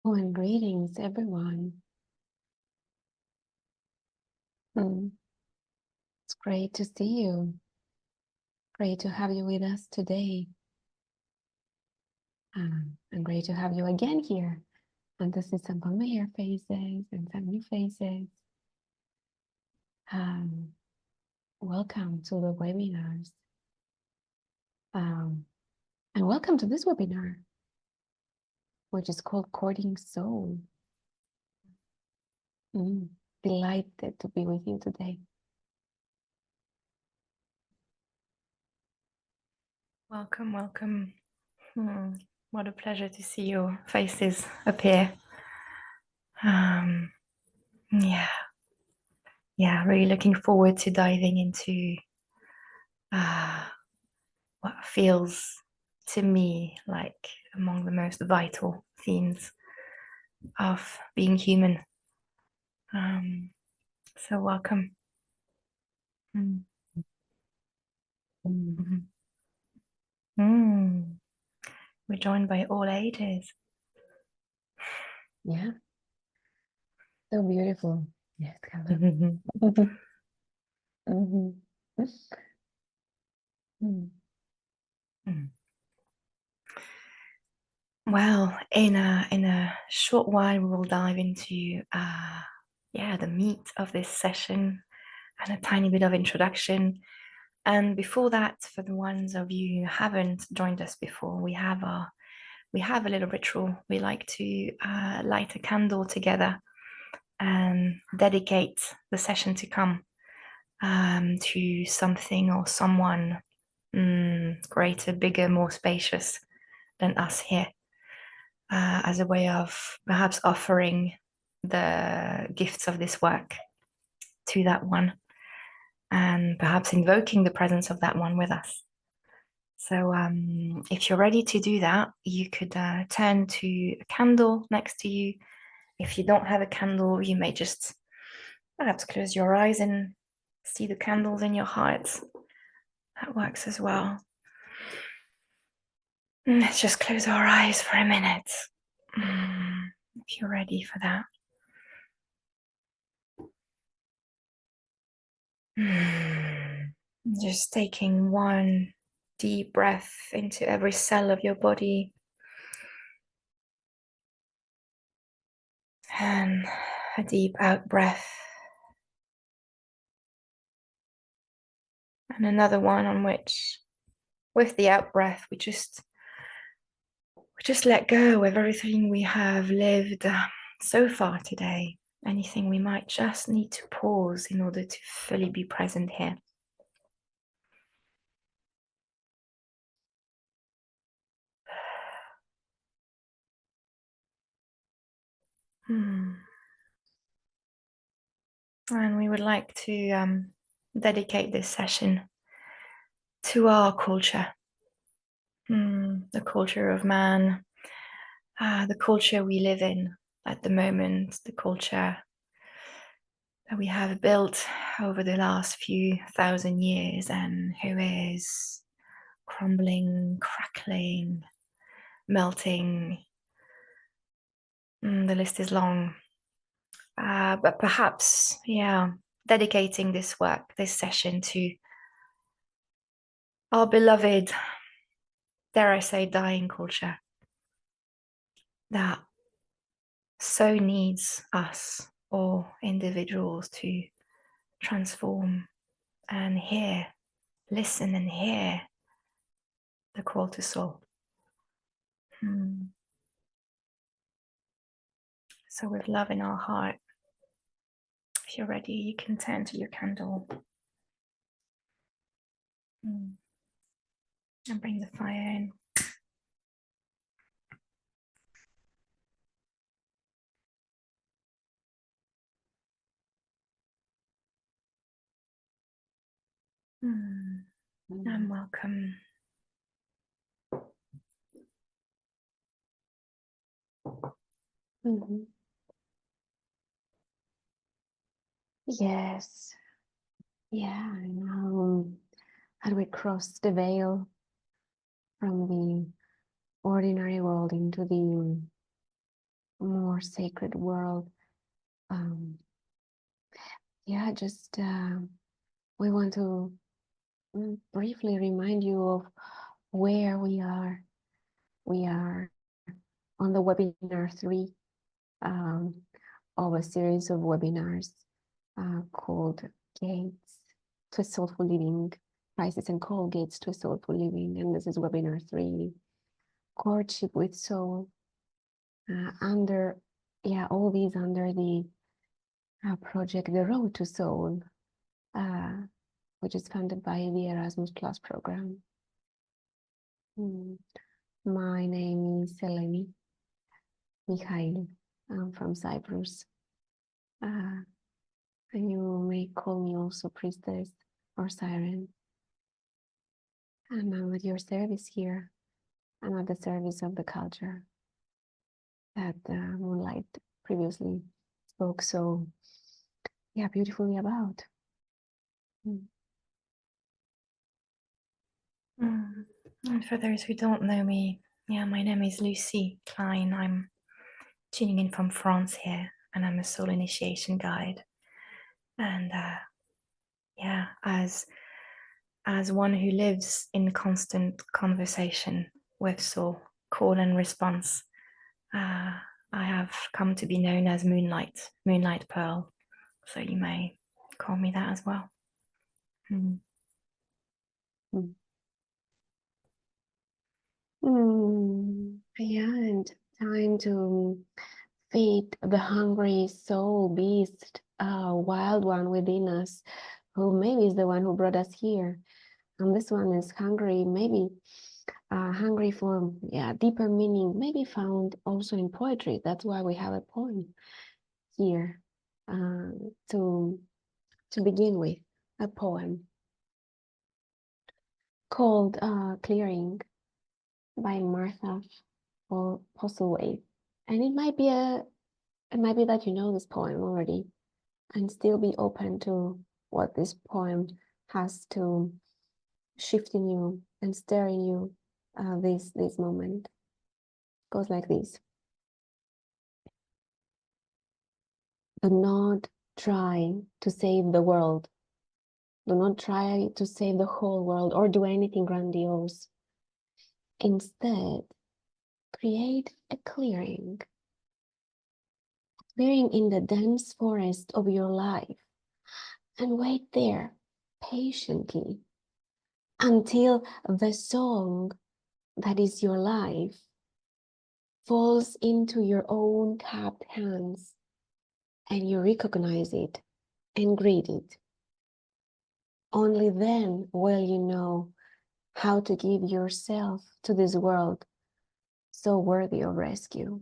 Oh, and greetings, everyone. It's great to see you. Great to have you with us today. And great to have you again here. And to see some familiar faces and some new faces. Welcome to the webinars. And welcome to this webinar, which is called Courting Soul. Delighted to be with you today. Welcome, welcome. What a pleasure to see your faces appear. Yeah, really looking forward to diving into what feels to me like among the most vital themes of being human. So welcome. We're joined by all ages. Yeah. So beautiful. Yes, Well, in a short while, we will dive into the meat of this session and a tiny bit of introduction. And before that, for the ones of you who haven't joined us before, we have a little ritual. We like to light a candle together and dedicate the session to come to something or someone greater, bigger, more spacious than us here. As a way of perhaps offering the gifts of this work to that one and perhaps invoking the presence of that one with us. So if you're ready to do that, you could turn to a candle next to you. If you don't have a candle, you may just perhaps close your eyes and see the candles in your heart. That works as well. Let's just close our eyes for a minute. If you're ready for that. Just taking one deep breath into every cell of your body. And a deep out breath. And another one on which, with the out breath, we just let go of everything we have lived so far today. Anything we might just need to pause in order to fully be present here. And we would like to dedicate this session to our culture, the culture of man, the culture we live in at the moment, the culture that we have built over the last few thousand years and who is crumbling, crackling, melting. The list is long. But perhaps, dedicating this work, this session to our beloved, dare I say, dying culture that so needs us or individuals to transform and hear, listen and hear the call to soul. So with love in our heart, if you're ready, you can turn to your candle and bring the fire in. And welcome. Yes. Yeah, how do we cross the veil from the ordinary world into the our sacred world. Yeah, just we want to briefly remind you of where we are. We are on the webinar 3 of a series of webinars called Gates to a Soulful Living, Crisis and Call Gates to a Soulful Living. And this is webinar 3, Courtship with Soul. All these under the project The Road to Soul, which is funded by the Erasmus Plus program. My name is Eleni Mikhail. I'm from Cyprus. And you may call me also priestess or siren. And I'm at your service here. I'm at the service of the culture that Moonlight previously spoke so beautifully about. And for those who don't know me, my name is Lucy Klein. I'm tuning in from France here, and I'm a soul initiation guide. And as one who lives in constant conversation with soul, call and response, I have come to be known as Moonlight Pearl. So you may call me that as well. And time to feed the hungry soul beast, wild one within us, who maybe is the one who brought us here. And this one is hungry, maybe hungry for deeper meaning, maybe found also in poetry. That's why we have a poem here to begin with, a poem called Clearing by Martha Postlewaite. And it might be that you know this poem already and still be open to what this poem has to shift in you and stir in you this moment. It goes like this. Do not try to save the world. Do not try to save the whole world or do anything grandiose. Instead, create a clearing in the dense forest of your life and wait there patiently until the song that is your life falls into your own cupped hands and you recognize it and greet it. Only then will you know how to give yourself to this world so worthy of rescue.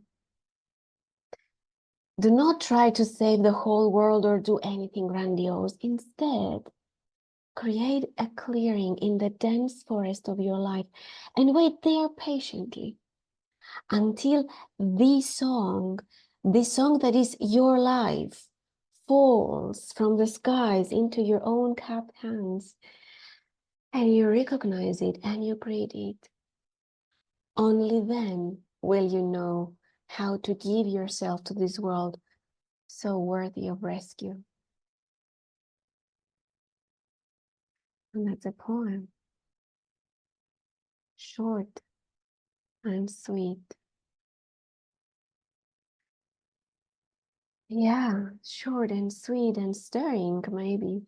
Do not try to save the whole world or do anything grandiose. Instead, create a clearing in the dense forest of your life and wait there patiently until this song that is your life, falls from the skies into your own cupped hands and you recognize it and you greet it. Only then will you know how to give yourself to this world so worthy of rescue. And that's a poem. Short and sweet. Yeah, short and sweet and stirring, maybe.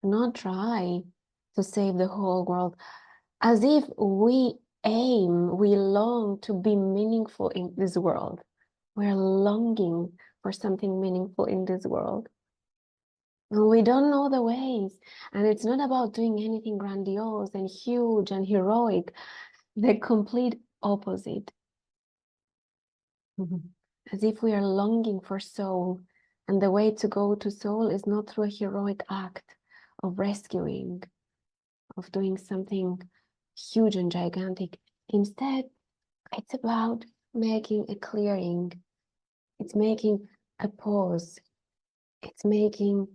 Not try to save the whole world, as if we long to be meaningful in this world. We're longing for something meaningful in this world. And we don't know the ways. And it's not about doing anything grandiose and huge and heroic. The complete opposite. As if we are longing for soul. And the way to go to soul is not through a heroic act of rescuing, of doing something huge and gigantic. Instead, it's about making a clearing. It's making a pause. It's making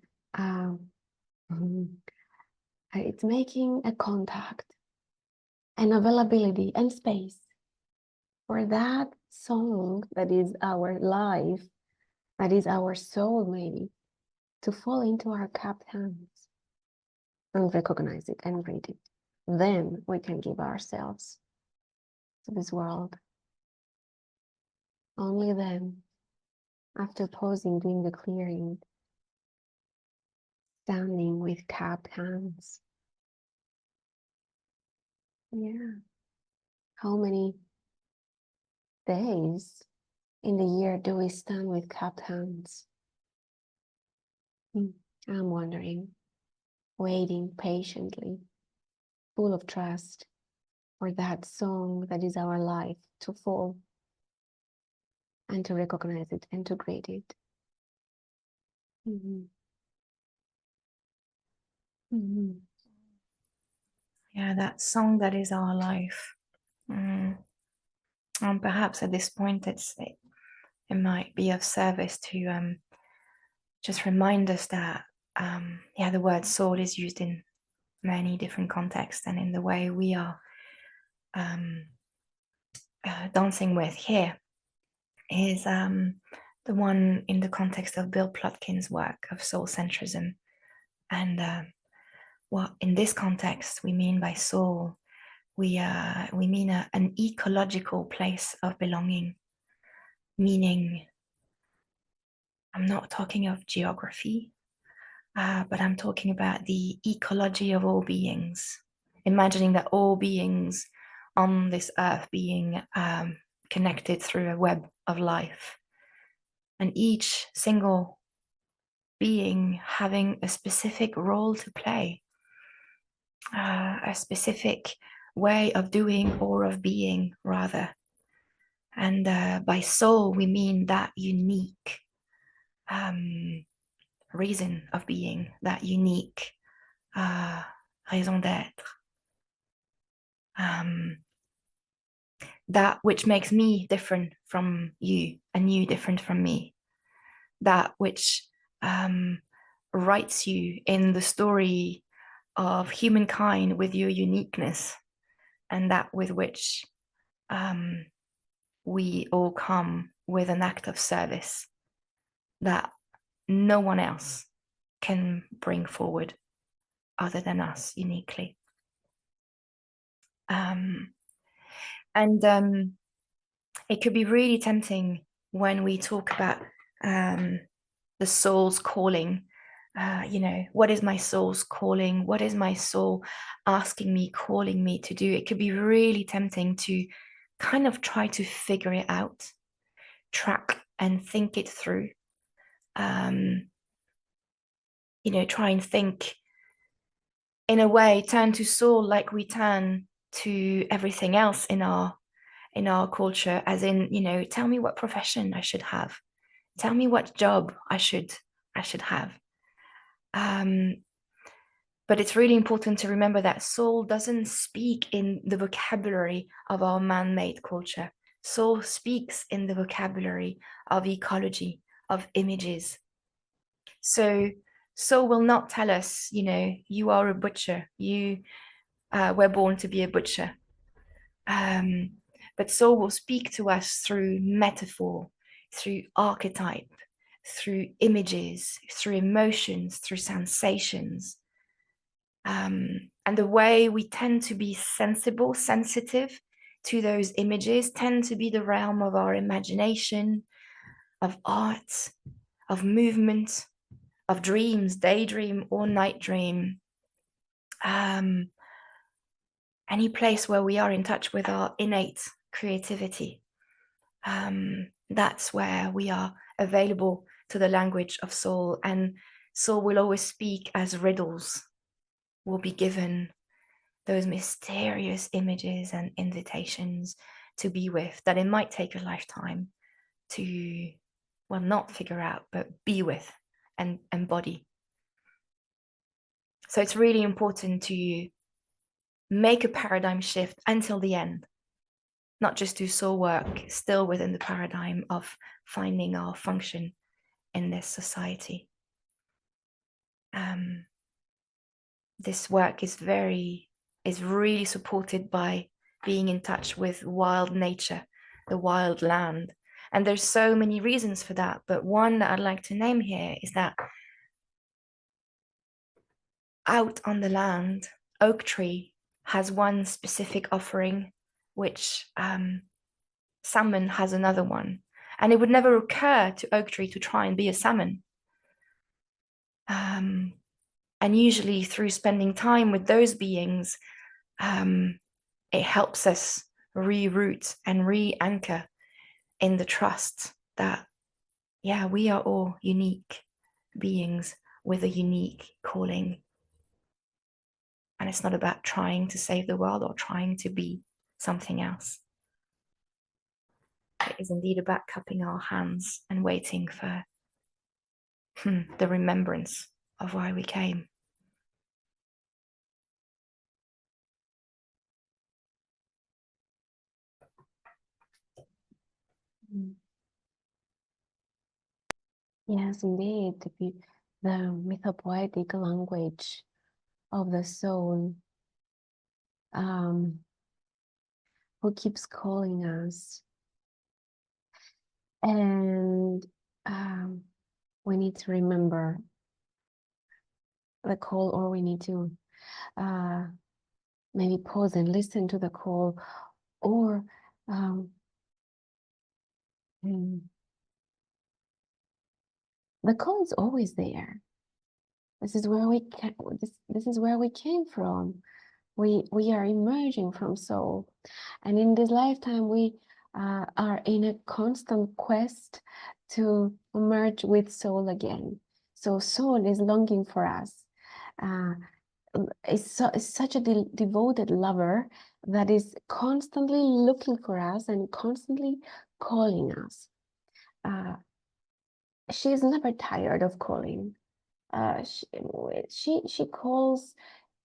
it's making a contact, an availability and space for that song that is our life, that is our soul maybe, to fall into our cupped hands and recognize it and read it. Then we can give ourselves to this world. Only then, after pausing, doing the clearing, standing with cupped hands. Yeah. How many days in the year do we stand with cupped hands? I'm wondering, waiting patiently, full of trust for that song that is our life to fall and to recognize it and to greet it. Yeah, that song that is our life. And perhaps at this point, it might be of service to just remind us that the word soul is used in many different contexts, and in the way we are dancing with here is the one in the context of Bill Plotkin's work of soul centrism. And what in this context we mean by soul, we mean an ecological place of belonging, meaning I'm not talking of geography, but I'm talking about the ecology of all beings, imagining that all beings on this earth being connected through a web of life, and each single being having a specific role to play, a specific way of doing or of being, rather. And by soul, we mean that unique reason of being, that unique raison d'être. That which makes me different from you and you different from me. That which writes you in the story of humankind with your uniqueness, and that with which we all come with an act of service that no one else can bring forward other than us uniquely. And it could be really tempting when we talk about the soul's calling. What is my soul's calling? What is my soul asking me, calling me to do? It could be really tempting to kind of try to figure it out, track and think it through. Try and think, in a way, turn to soul like we turn to everything else in our culture, as in, tell me what profession I should have, tell me what job I should have. But it's really important to remember that soul doesn't speak in the vocabulary of our man-made culture. Soul speaks in the vocabulary of ecology, of images. So soul will not tell us, you are a butcher, you were born to be a butcher. But soul will speak to us through metaphor, through archetype, through images, through emotions, through sensations. And the way we tend to be sensitive to those images tend to be the realm of our imagination, of art, of movement, of dreams, daydream or night dream. Any place where we are in touch with our innate creativity. That's where we are available to the language of soul, and soul will always speak as riddles. Will be given those mysterious images and invitations to be with, that it might take a lifetime to, well, not figure out, but be with and embody. So it's really important to make a paradigm shift until the end, not just do soul work, still within the paradigm of finding our function in this society. This work is really supported by being in touch with wild nature, the wild land. And there's so many reasons for that, but one that I'd like to name here is that out on the land, oak tree has one specific offering, which salmon has another one. And it would never occur to oak tree to try and be a salmon. And usually through spending time with those beings, it helps us reroute and re-anchor in the trust that, yeah, we are all unique beings with a unique calling. And it's not about trying to save the world or trying to be something else. It is indeed about cupping our hands and waiting for the remembrance of why we came. Yes, indeed. The mythopoetic language of the soul, who keeps calling us. And we need to remember the call, or we need to maybe pause and listen to the call, or the call is always there. This is where we this is where we came from. We are emerging from soul, and in this lifetime we are in a constant quest to merge with soul again. So soul is longing for us. Is such a devoted lover that is constantly looking for us and constantly calling us. She is never tired of calling. She calls,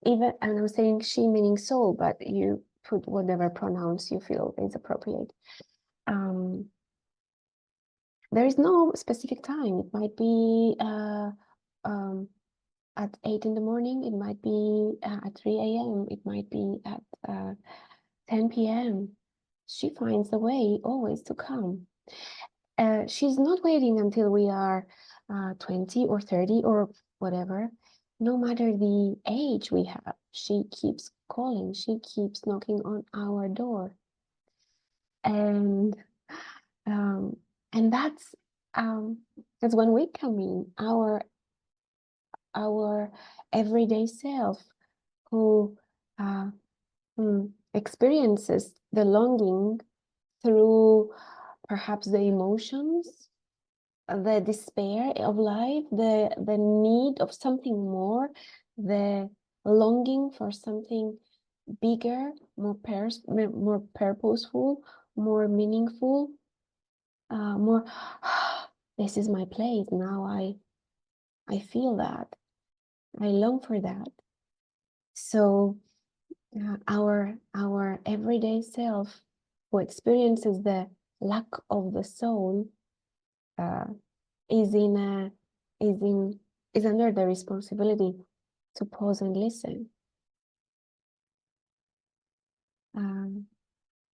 even, and I'm saying she meaning soul, but you put whatever pronouns you feel is appropriate. There is no specific time. It might be at 8 in the morning, it might be at 3 a.m., it might be at 10 p.m. She finds a way always to come. She's not waiting until we are 20 or 30 or whatever. No matter the age we have, she keeps calling, she keeps knocking on our door. And that's when we come in, our everyday self, who experiences the longing through perhaps the emotions, the despair of life, the need of something more, the longing for something bigger, more purposeful, more meaningful, more this is my place now. I feel that, I long for that. So our everyday self, who experiences the lack of the soul, is under the responsibility to pause and listen,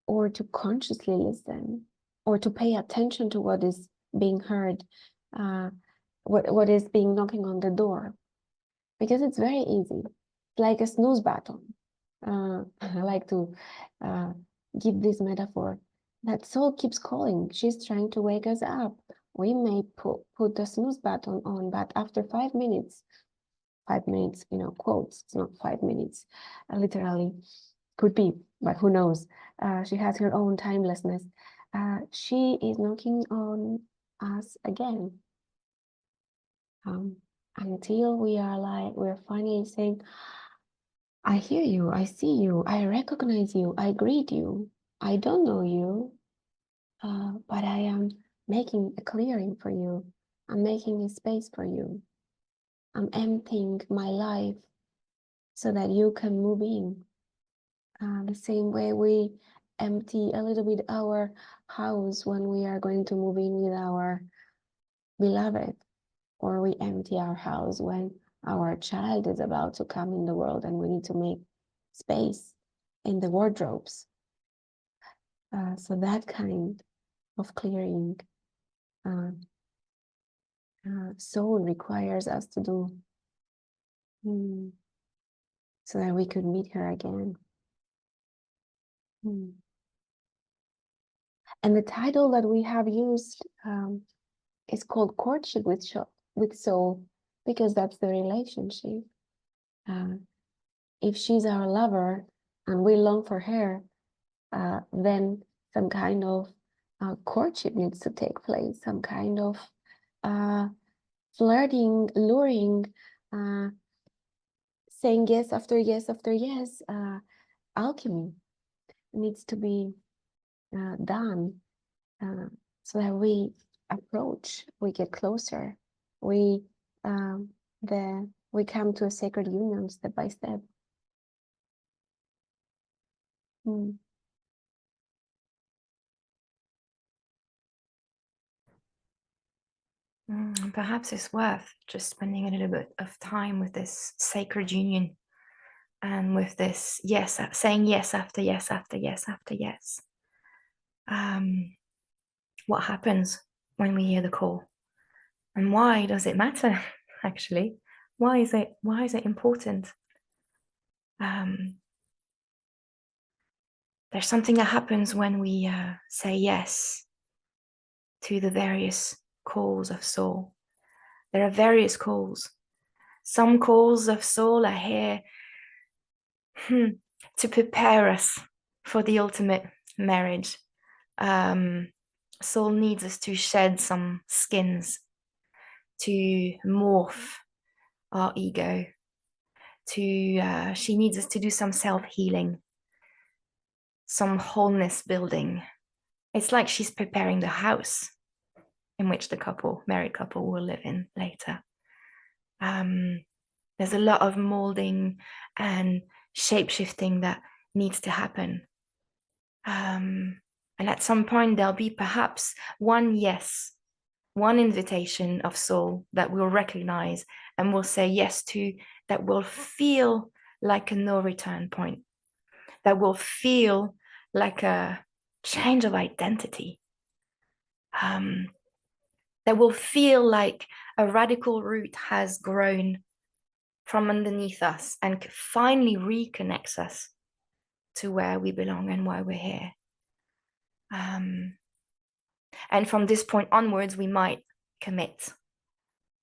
or to consciously listen, or to pay attention to what is being heard, what is being knocking on the door, because it's very easy, like a snooze button. I like to give this metaphor. That soul keeps calling. She's trying to wake us up. We may put the snooze button on, but after 5 minutes, quotes, it's not 5 minutes, literally, could be, but who knows? She has her own timelessness. She is knocking on us again, until we're finally saying, I hear you, I see you, I recognize you, I greet you. I don't know you, but I am making a clearing for you. I'm making a space for you. I'm emptying my life so that you can move in. The same way we empty a little bit our house when we are going to move in with our beloved, or we empty our house when our child is about to come in the world and we need to make space in the wardrobes. So that kind of clearing soul requires us to do, so that we could meet her again. And the title that we have used is called Courtship with Soul, because that's the relationship. If she's our lover and we long for her, then some kind of courtship needs to take place, some kind of flirting, luring, saying yes after yes after yes. Alchemy needs to be done so that we approach, we get closer, we come to a sacred union step by step. Perhaps it's worth just spending a little bit of time with this sacred union and with this yes, saying yes after yes after yes after yes. What happens when we hear the call? And why does it matter, actually? Why is it important? There's something that happens when we say yes to the various calls of soul. There are various calls. Some calls of soul are here to prepare us for the ultimate marriage. Soul needs us to shed some skins, to morph our ego, she needs us to do some self-healing, some wholeness building. It's like she's preparing the house in which the married couple will live in later. There's a lot of molding and shape-shifting that needs to happen. And at some point, there'll be perhaps one yes, one invitation of soul that we'll recognize and we'll say yes to, that will feel like a no return point, that will feel like a change of identity, that will feel like a radical root has grown from underneath us and finally reconnects us to where we belong and why we're here. And from this point onwards, we might commit,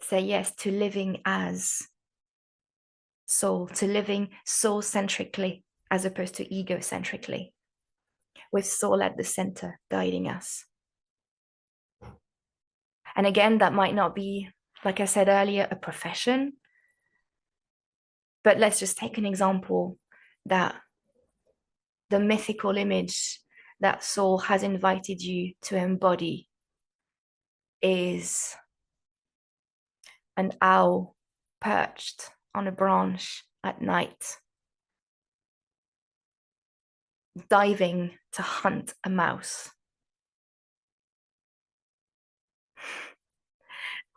say yes to living as soul, to living soul-centrically as opposed to ego-centrically, with soul at the center guiding us. And again, that might not be, like I said earlier, a profession, but let's just take an example that the mythical image that soul has invited you to embody is an owl perched on a branch at night, diving to hunt a mouse.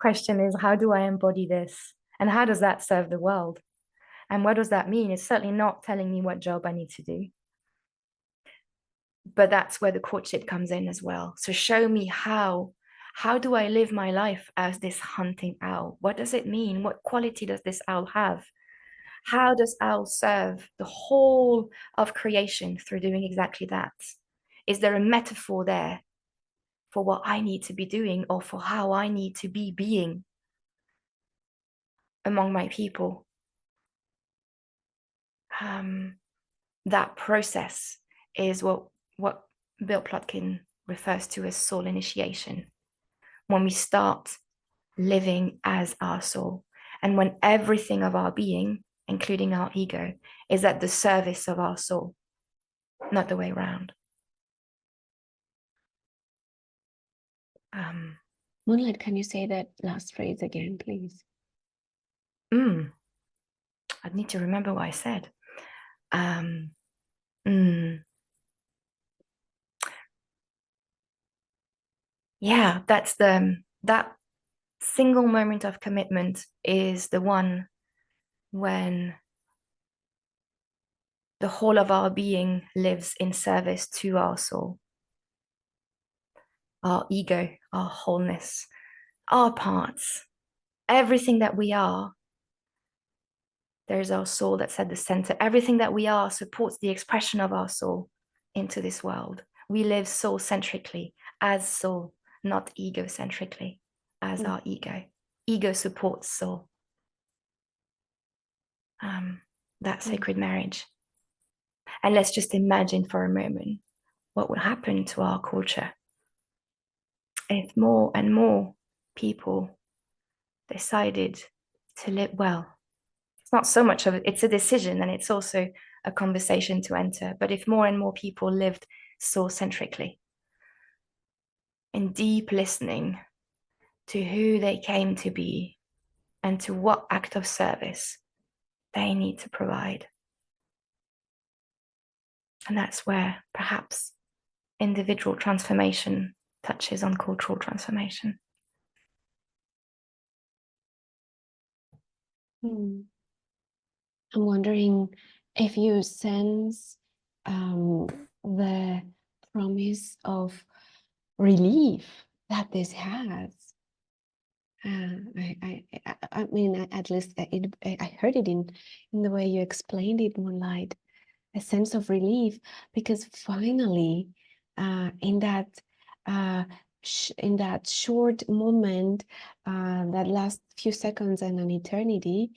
Question is, how do I embody this? And how does that serve the world? And what does that mean? It's certainly not telling me what job I need to do. But that's where the courtship comes in as well. So show me how do I live my life as this hunting owl? What does it mean? What quality does this owl have? How does owl serve the whole of creation through doing exactly that? Is there a metaphor there for what I need to be doing or for how I need to be being among my people? That process is what Bill Plotkin refers to as soul initiation. When we start living as our soul, and when everything of our being, including our ego, is at the service of our soul, not the way around. Moonlight, can you say that last phrase again, please? I'd need to remember what I said. Yeah, that's that single moment of commitment is the one when the whole of our being lives in service to our soul. our ego, our wholeness, our parts, everything that we are. There's our soul that's at the center. Everything that we are supports the expression of our soul into this world. We live soul-centrically as soul, not egocentrically as our ego. Ego supports soul. That sacred marriage. And let's just imagine for a moment what would happen to our culture if more and more people decided to live well. It's not so much of it, it's a decision, and it's also a conversation to enter. But if more and more people lived soul-centrically, in deep listening to who they came to be and to what act of service they need to provide. And that's where perhaps individual transformation touches on cultural transformation. I'm wondering if you sense the promise of relief that this has. I mean, at least I heard it in the way you explained it, Moonlight, a sense of relief, because finally, in that short moment, that last few seconds and an eternity,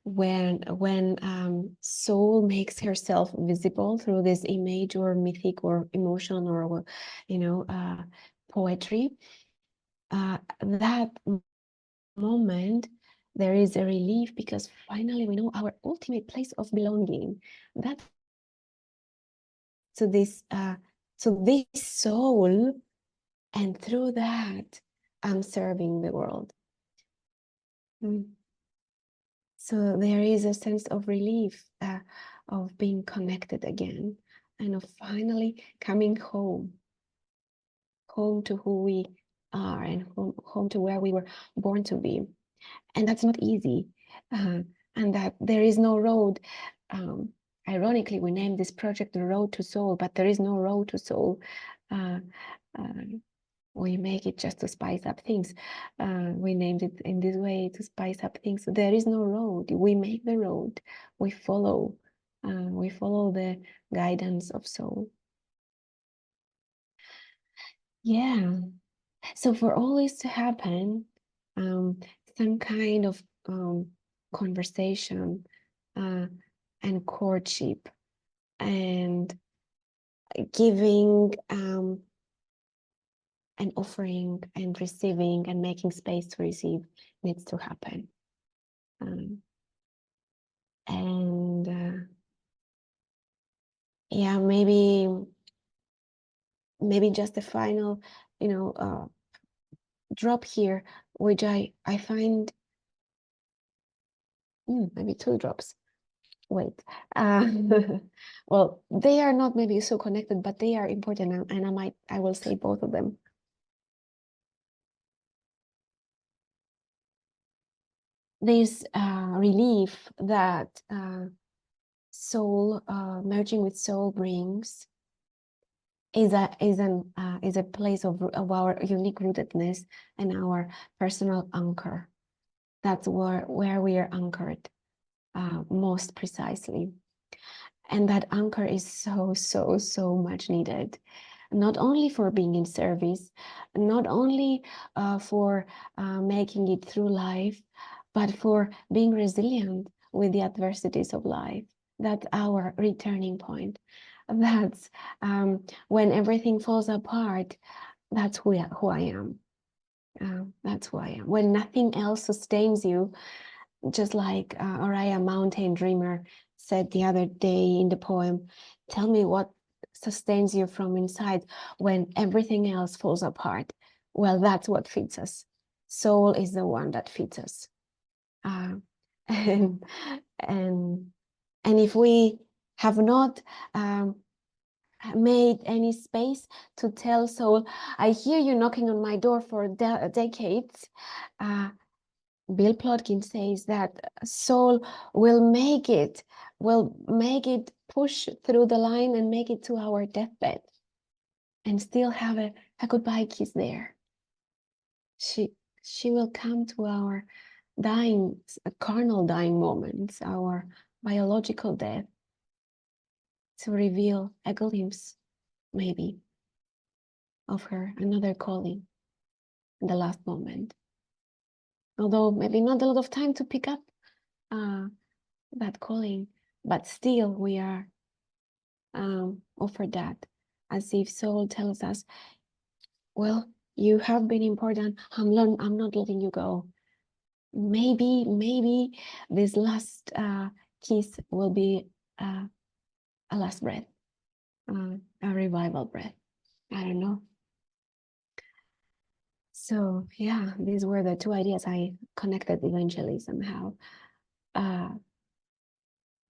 when soul makes herself visible through this image or mythic or emotion or poetry, that moment there is a relief, because finally we know our ultimate place of belonging. That to this soul, and through that I'm serving the world. So there is a sense of relief, of being connected again, and of finally coming home to who we are, and home to where we were born to be. And that's not easy, and that there is no road. Ironically, we named this project The Road to Soul, but there is no road to soul. We make it just to spice up things. We named it in this way to spice up things. So there is no road. We make the road. We follow the guidance of soul. Yeah. So for all this to happen, some kind of conversation and courtship and giving and offering and receiving and making space to receive needs to happen. Yeah, maybe just a final, drop here, which I find, maybe 2 drops. Wait, well, they are not maybe so connected, but they are important, and I will say both of them. This relief that soul merging with soul brings is a place of our unique rootedness and our personal anchor. That's where we are anchored most precisely. And that anchor is so much needed, not only for being in service, not only for making it through life, but for being resilient with the adversities of life. That's our returning point. That's when everything falls apart, that's who I am. That's who I am. When nothing else sustains you, just like Araya Mountain Dreamer said the other day in the poem, tell me what sustains you from inside when everything else falls apart. Well, that's what feeds us. Soul is the one that feeds us. And if we have not made any space to tell soul, I hear you knocking on my door for decades, Bill Plotkin says that soul will make it push through the line and make it to our deathbed. and still have a goodbye kiss there. She will come to our dying, carnal dying moments, our biological death, to reveal a glimpse, maybe, of her, another calling in the last moment. Although maybe not a lot of time to pick up that calling, but still we are offered that, as if soul tells us, well, you have been important, I'm not letting you go. Maybe this last kiss will be a last breath, a revival breath. I don't know. So yeah, these were the two ideas I connected eventually somehow.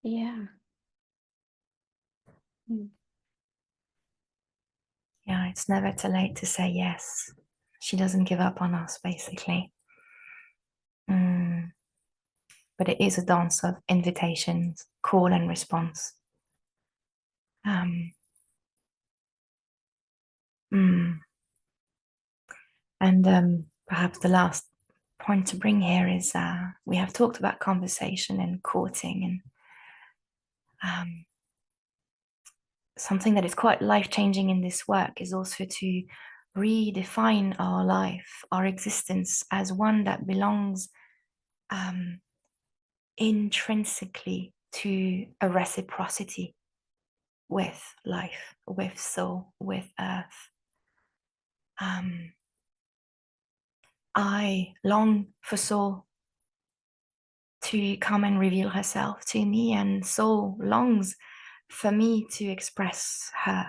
Yeah. Yeah, it's never too late to say yes. She doesn't give up on us, basically. But it is a dance of invitations, call and response. And perhaps the last point to bring here is we have talked about conversation and courting, and something that is quite life-changing in this work is also to redefine our life, our existence, as one that belongs intrinsically to a reciprocity with life, with soul, with earth. I long for soul to come and reveal herself to me, and soul longs for me to express her.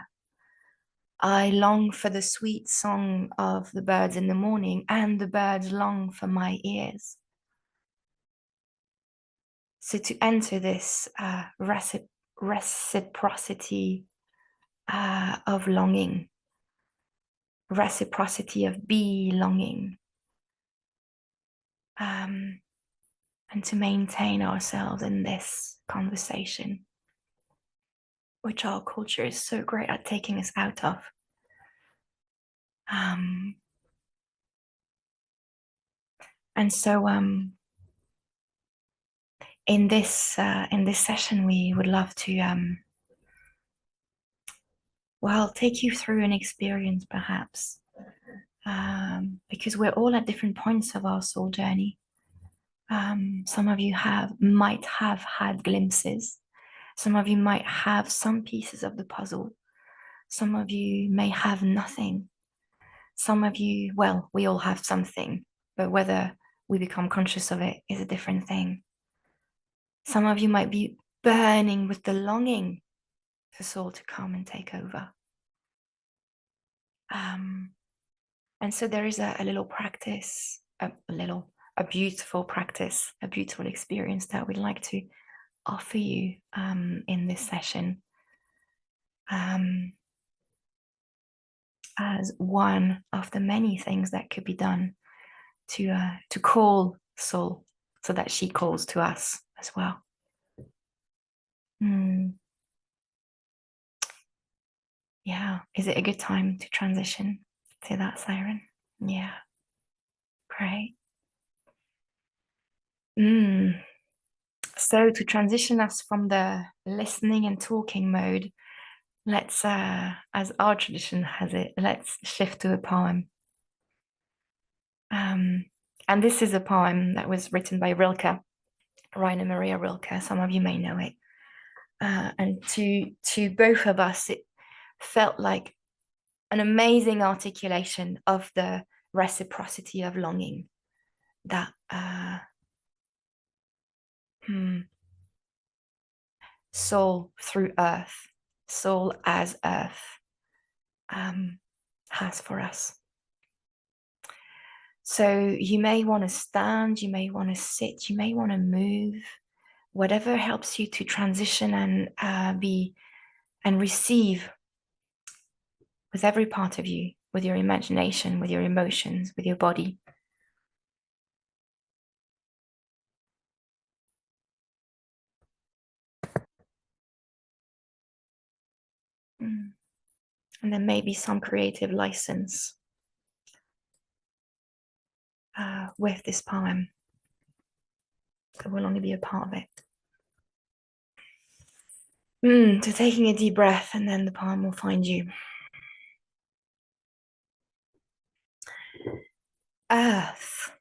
I long for the sweet song of the birds in the morning, and the birds long for my ears. So to enter this reciprocity of longing, reciprocity of belonging, and to maintain ourselves in this conversation, which our culture is so great at taking us out of. And so in this session, we would love to take you through an experience, perhaps, because we're all at different points of our soul journey. Some of you might have had glimpses. Some of you might have some pieces of the puzzle. Some of you may have nothing. Some of you, well, we all have something, but whether we become conscious of it is a different thing. Some of you might be burning with the longing for soul to come and take over. And so there is a little practice, a beautiful practice, a beautiful experience that we'd like to offer you in this session, as one of the many things that could be done to call soul, so that she calls to us as well. Yeah, is it a good time to transition to that siren? Yeah, great. So to transition us from the listening and talking mode, let's, as our tradition has it, let's shift to a poem. And this is a poem that was written by Rilke, Rainer Maria Rilke. Some of you may know it. And to both of us, it felt like an amazing articulation of the reciprocity of longing that soul through earth, soul as earth has for us. So you may want to stand, you may want to sit, you may want to move, whatever helps you to transition and be and receive with every part of you, with your imagination, with your emotions, with your body. And then maybe some creative license with this poem. That will only be a part of it. So taking a deep breath, and then the poem will find you. Earth,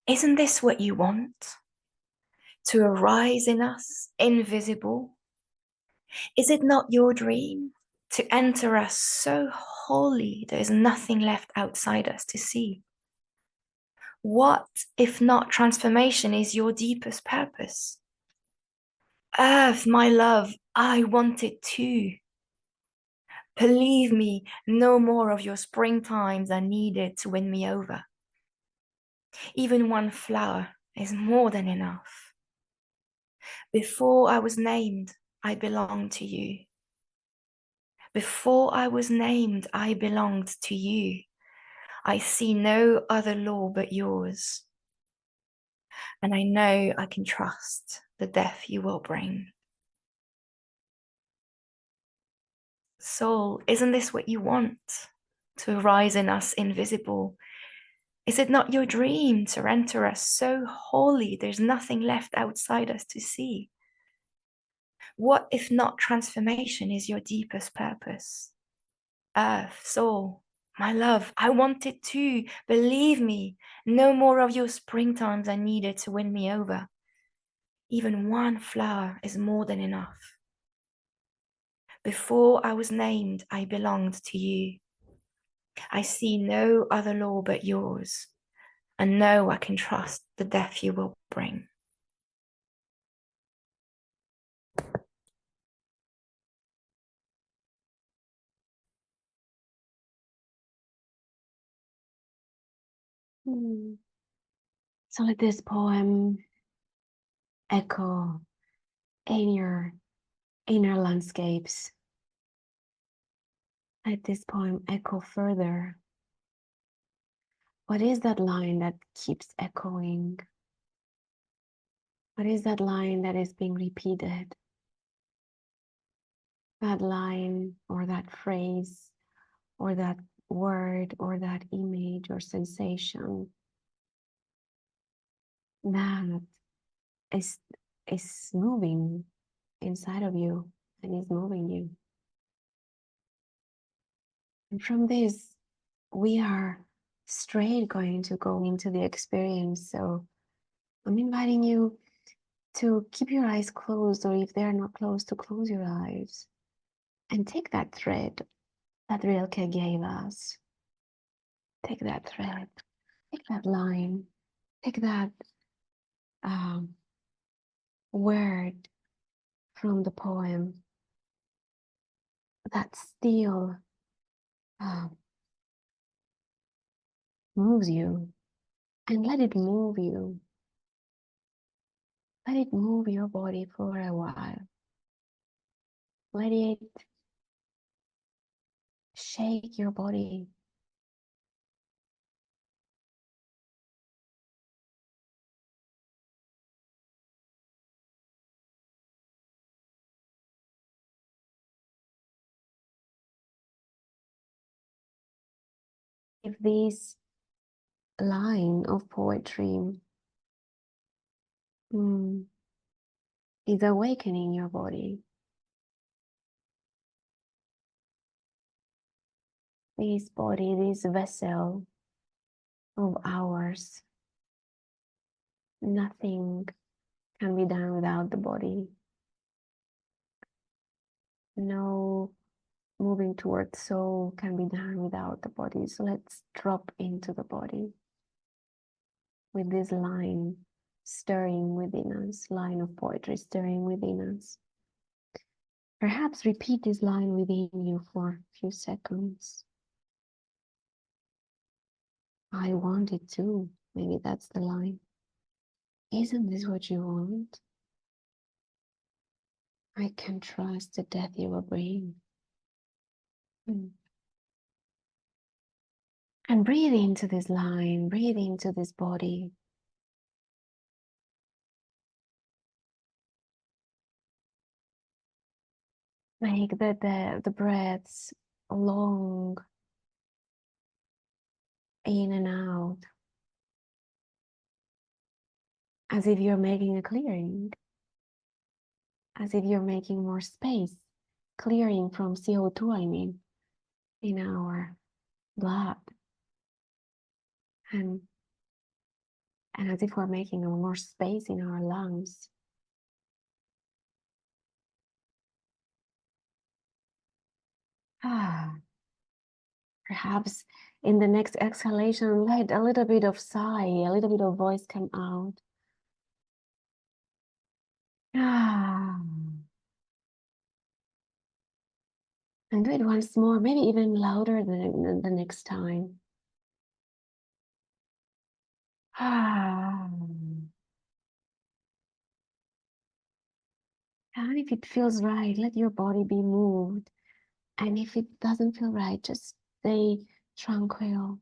isn't this what you want? To arise in us, invisible? Is it not your dream? To enter us so wholly, there is nothing left outside us to see. What, if not transformation, is your deepest purpose? Earth, my love, I want it too. Believe me, no more of your springtimes are needed to win me over. Even one flower is more than enough. Before I was named, I belonged to you. Before I was named, I belonged to you. I see no other law but yours. And I know I can trust the death you will bring. Soul, isn't this what you want? To arise in us invisible? Is it not your dream to enter us so wholly there's nothing left outside us to see? What if not transformation is your deepest purpose? Earth, soul, my love, I want it too. Believe me, no more of your springtimes are needed to win me over. Even one flower is more than enough. Before I was named, I belonged to you. I see no other law but yours, and know I can trust the death you will bring. So let this poem echo in your inner landscapes. Let this poem echo further. What is that line that keeps echoing? What is that line that is being repeated? That line or that phrase or that word or that image or sensation that is moving inside of you and is moving you. And from this, we are straight going to go into the experience. So I'm inviting you to keep your eyes closed, or if they're not closed, to close your eyes and take that thread that Rilke gave us. Take that thread, take that line, take that word from the poem that still moves you, and let it move you. Let it move your body for a while. Let it shake your body. If this line of poetry is awakening your body, this body, this vessel of ours, nothing can be done without the body. No moving towards soul can be done without the body. So let's drop into the body with this line stirring within us, line of poetry stirring within us. Perhaps repeat this line within you for a few seconds. I want it too. Maybe that's the line. Isn't this what you want? I can trust the death you will bring. And breathe into this line, breathe into this body. Make the breaths long in and out, as if you're making a clearing, as if you're making more space, clearing from CO2, I mean, in our blood, and as if we're making more space in our lungs. Perhaps in the next exhalation, let a little bit of sigh, a little bit of voice come out. And do it once more, maybe even louder than the next time. And if it feels right, let your body be moved. And if it doesn't feel right, just stay tranquil.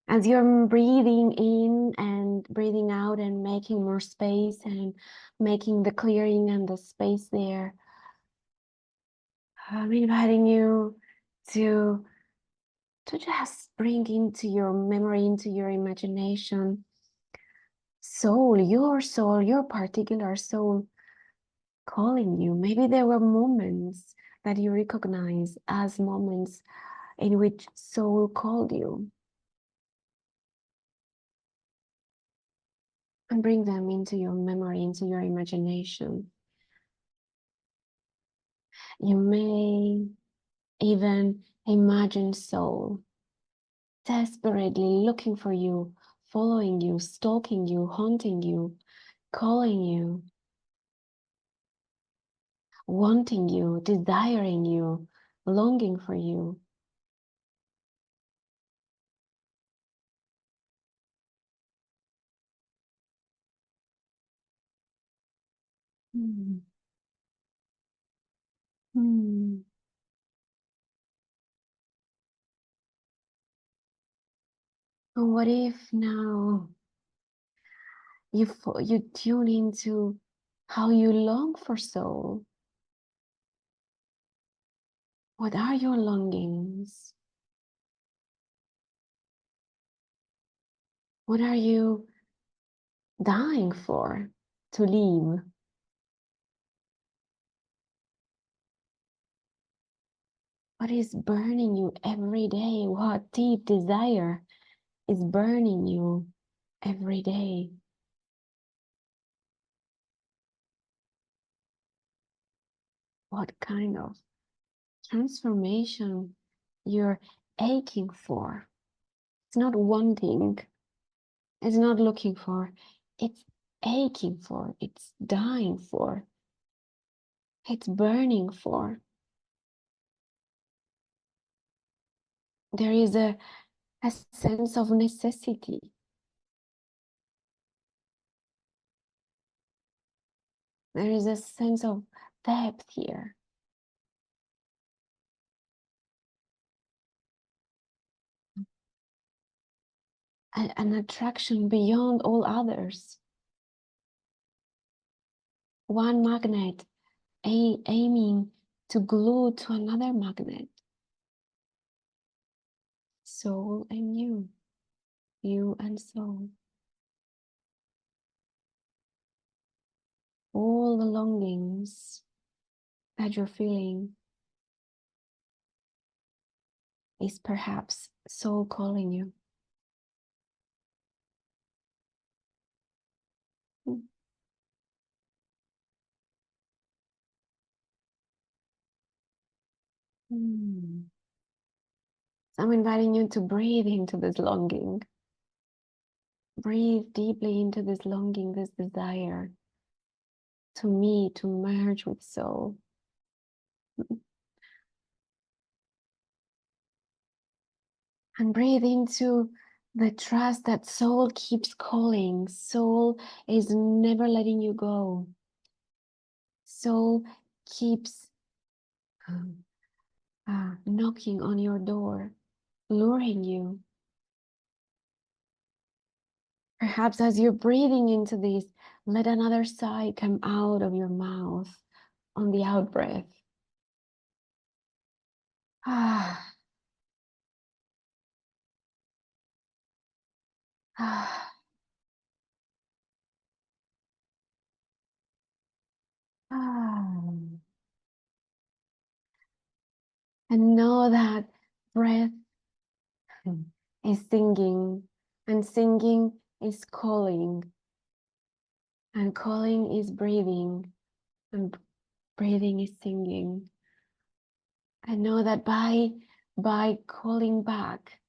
As you're breathing in and breathing out and making more space and making the clearing and the space there, I'm inviting you to just bring into your memory, into your imagination, soul, your particular soul calling you. Maybe there were moments that you recognize as moments in which soul called you. And bring them into your memory, into your imagination. You may even imagine soul desperately looking for you, following you, stalking you, haunting you, calling you, wanting you, desiring you, longing for you. Hmm. Hmm. And what if now you tune into how you long for soul? What are your longings? What are you dying for to leave? What is burning you every day? What deep desire is burning you every day? What kind of transformation you're aching for? It's not wanting, it's not looking for, it's aching for, it's dying for, it's burning for. There is a sense of necessity. There is a sense of depth here. An attraction beyond all others. One magnet aiming to glue to another magnet. Soul and you and soul. All the longings that you're feeling is perhaps soul calling you. Mm. So I'm inviting you to breathe into this longing. Breathe deeply into this longing, this desire to meet, to merge with soul. And breathe into the trust that soul keeps calling. Soul is never letting you go. Soul keeps knocking on your door, luring you. Perhaps as you're breathing into this, let another sigh come out of your mouth on the out breath. Ah, ah, ah. And know that breath is singing, and singing is calling, and calling is breathing, and breathing is singing. And know that by calling back,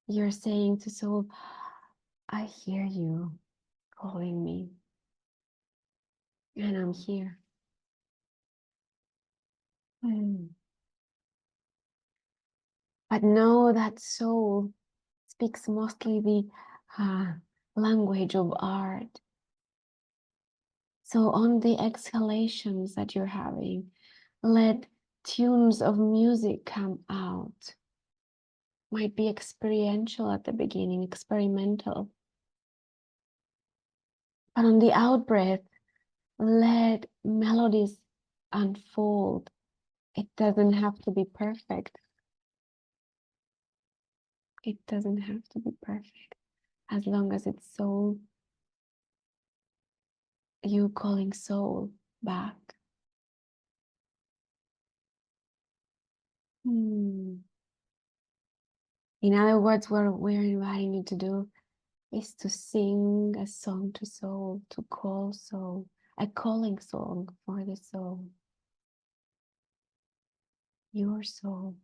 you're saying to soul, I hear you calling me, and I'm here. But know that soul speaks mostly the language of art. So on the exhalations that you're having, let tunes of music come out. Might be experiential at the beginning, experimental. But on the out breath, let melodies unfold. It doesn't have to be perfect. It doesn't have to be perfect. As long as it's soul, you calling soul back. In other words, what we're inviting you to do is to sing a song to soul, to call soul, a calling song for the soul, your soul.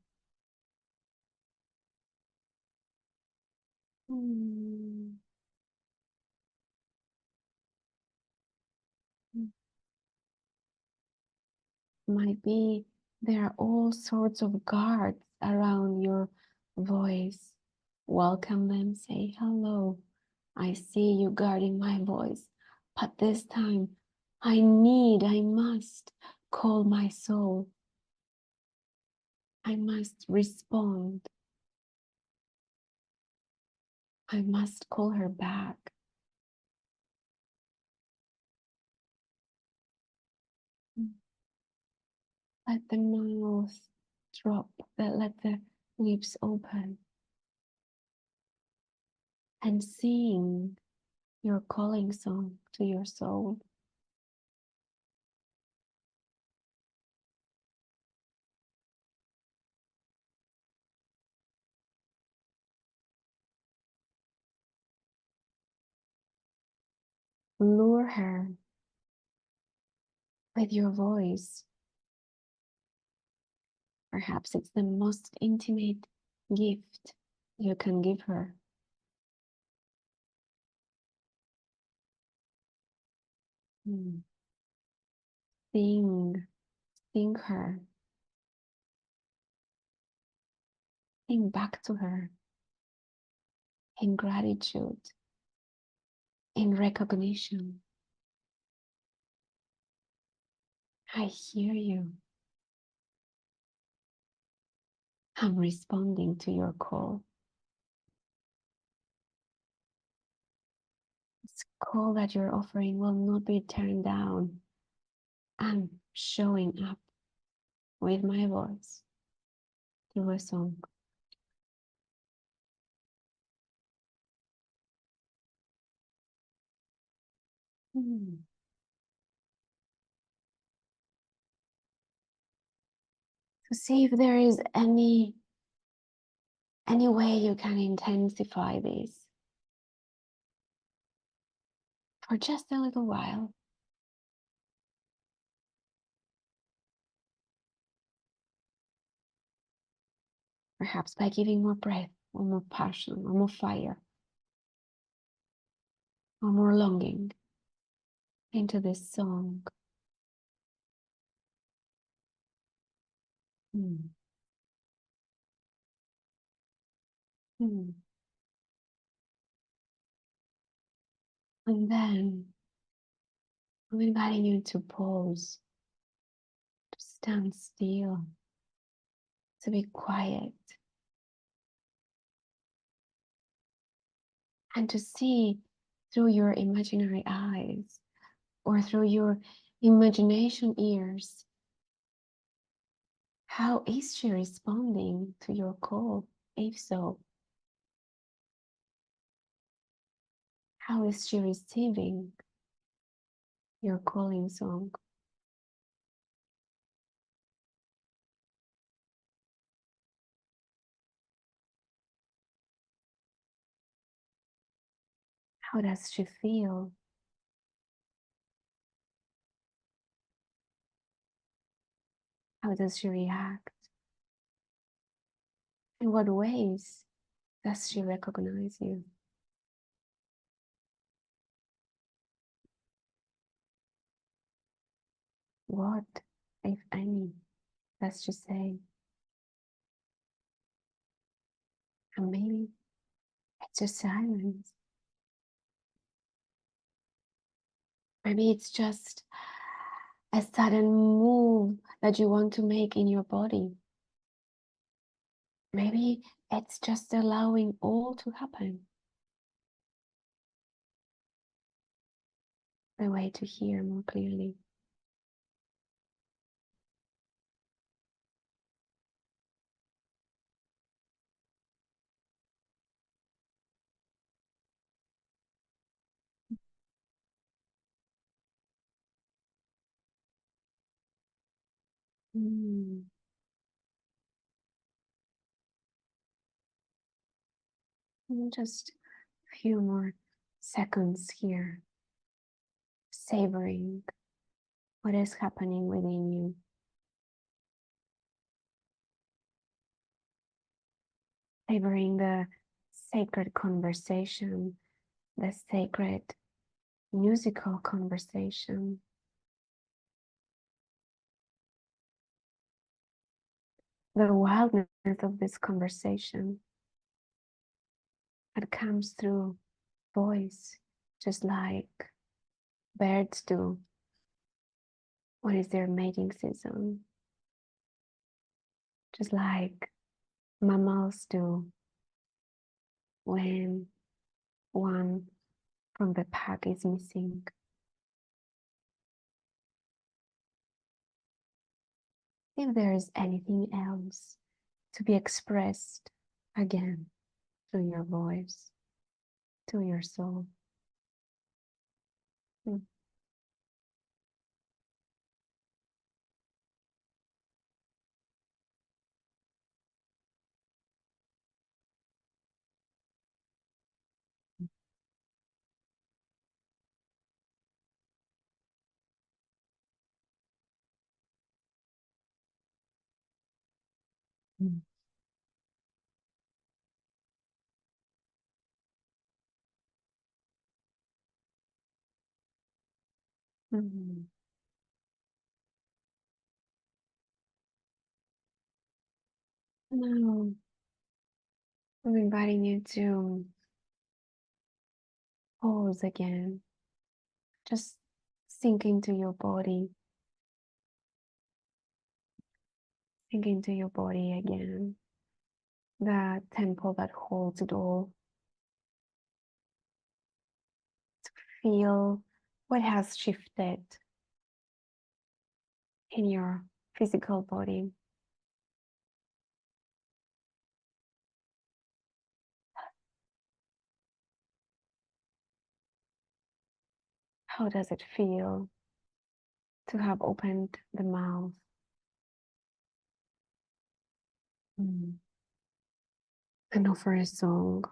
Might be there are all sorts of guards around your voice. Welcome them, say hello. I see you guarding my voice, but this time I must call my soul. I must respond. I must call her back. Let the mouth drop, let the lips open, and sing your calling song to your soul. Lure her with your voice. Perhaps it's the most intimate gift you can give her. Sing, sing her, sing back to her in gratitude, in recognition. I hear you. I'm responding to your call. This call that you're offering will not be turned down. I'm showing up with my voice through a song. To see if there is any way you can intensify this for just a little while. Perhaps by giving more breath, or more passion, or more fire, or more longing into this song. Mm. Mm. And then I'm inviting you to pause, to stand still, to be quiet, and to see through your imaginary eyes or through your imagination ears How is she responding to your call? If so, how is she receiving your calling song? How does she feel? How does she react? In what ways does she recognize you? What, if any, does she say? And maybe it's just silence. Maybe it's just a sudden move that you want to make in your body. Maybe it's just allowing all to happen. A way to hear more clearly. Mm. Just a few more seconds here, savoring what is happening within you. Savoring the sacred conversation, the sacred musical conversation. The wildness of this conversation that comes through voice, just like birds do when it's their mating season, just like mammals do when one from the pack is missing. If there is anything else to be expressed again through your voice, to your soul. Mm. Mm. Mm. Now, I'm inviting you to pause again, just sink into your body, sink into your body again, the temple that holds it all. Feel what has shifted in your physical body. How does it feel to have opened the mouth? Mm. And offer a song?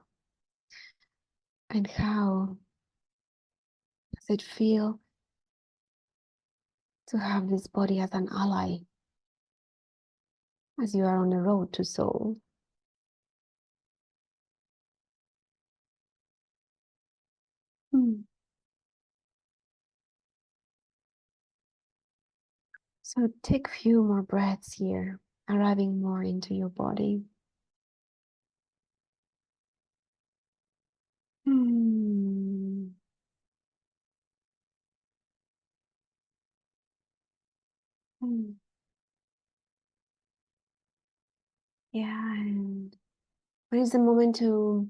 And how does it feel to have this body as an ally as you are on the road to soul? Mm. So take a few more breaths here, arriving more into your body. Mm. Mm. Yeah, and when is the moment to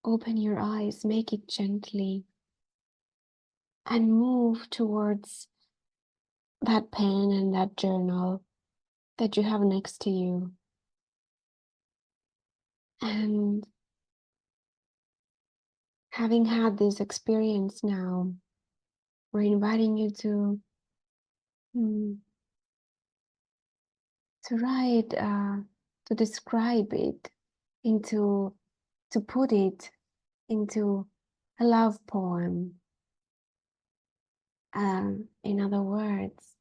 open your eyes, make it gently, and move towards that pen and that journal that you have next to you. And having had this experience now, we're inviting you to write, to describe it, to put it into a love poem. In other words,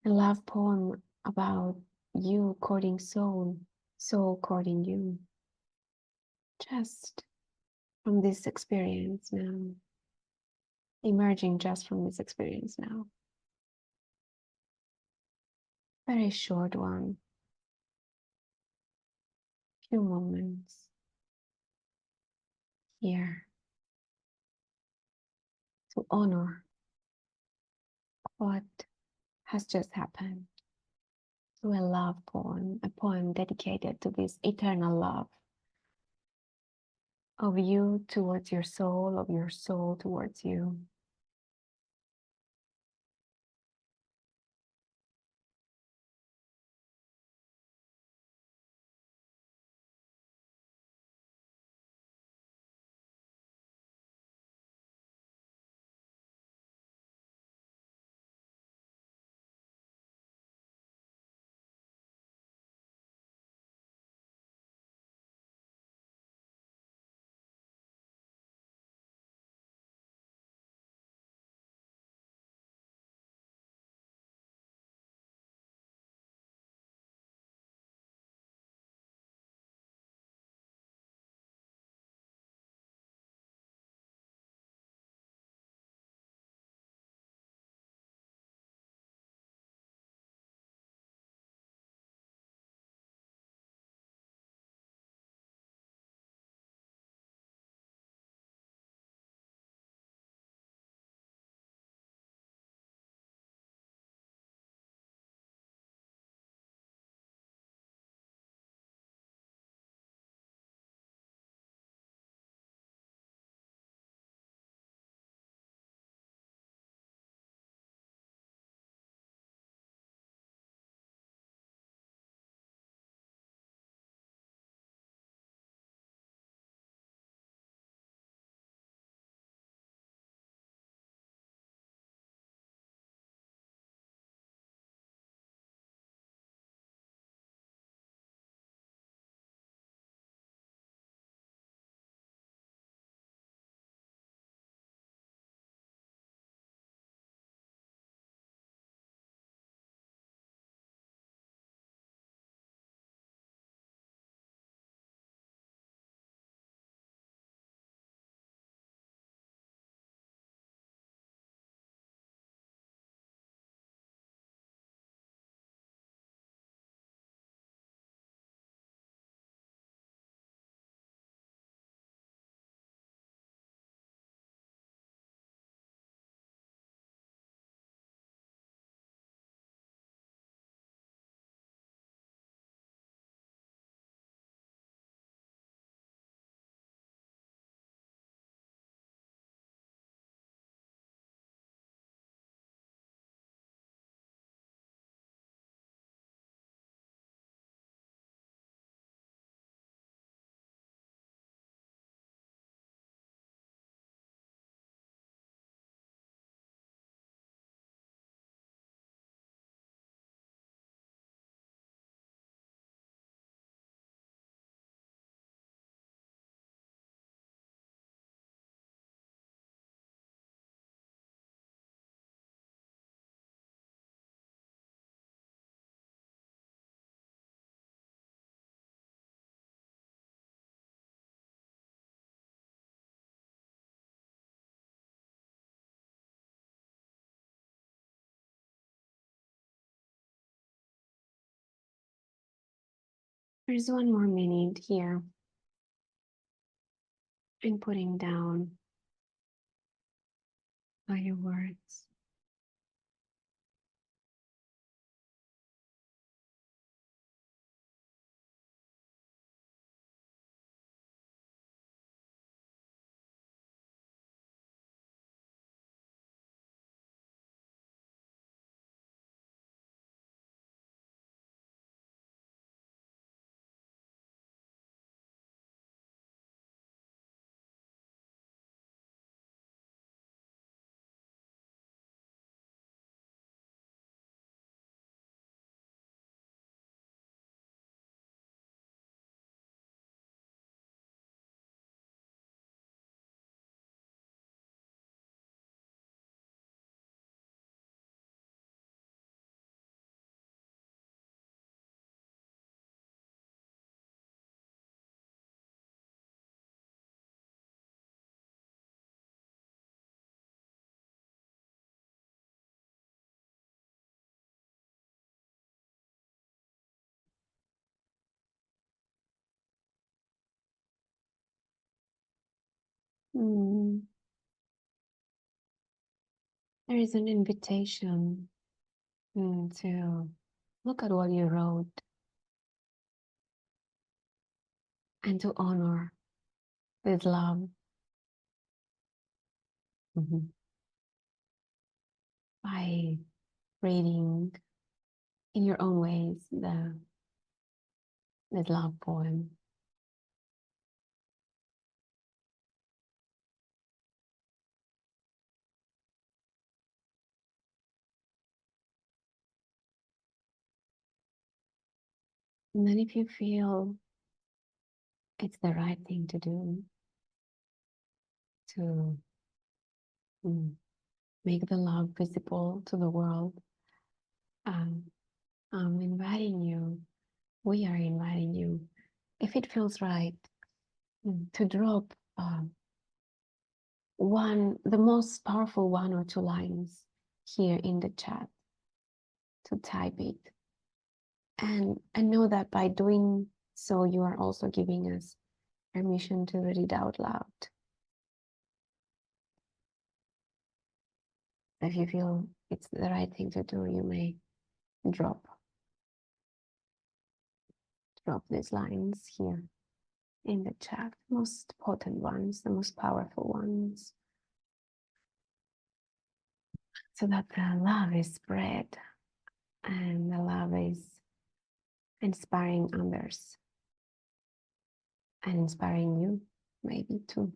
a love poem about you courting soul, soul courting you. Just from this experience now, emerging just from this experience now. Very short one, few moments here to honor what has just happened, to a love poem, a poem dedicated to this eternal love of you towards your soul, of your soul towards you. There's one more minute here in putting down all your words. Mm. There is an invitation to look at what you wrote and to honor this love. By reading in your own ways this love poem. And then if you feel it's the right thing to do to make the love visible to the world, I'm inviting you, we are inviting you, if it feels right, to drop the most powerful 1 or 2 lines here in the chat, to type it. And know that by doing so, you are also giving us permission to read it out loud. If you feel it's the right thing to do, you may drop these lines here in the chat. Most potent ones, the most powerful ones, so that the love is spread and the love is inspiring others and inspiring you maybe too.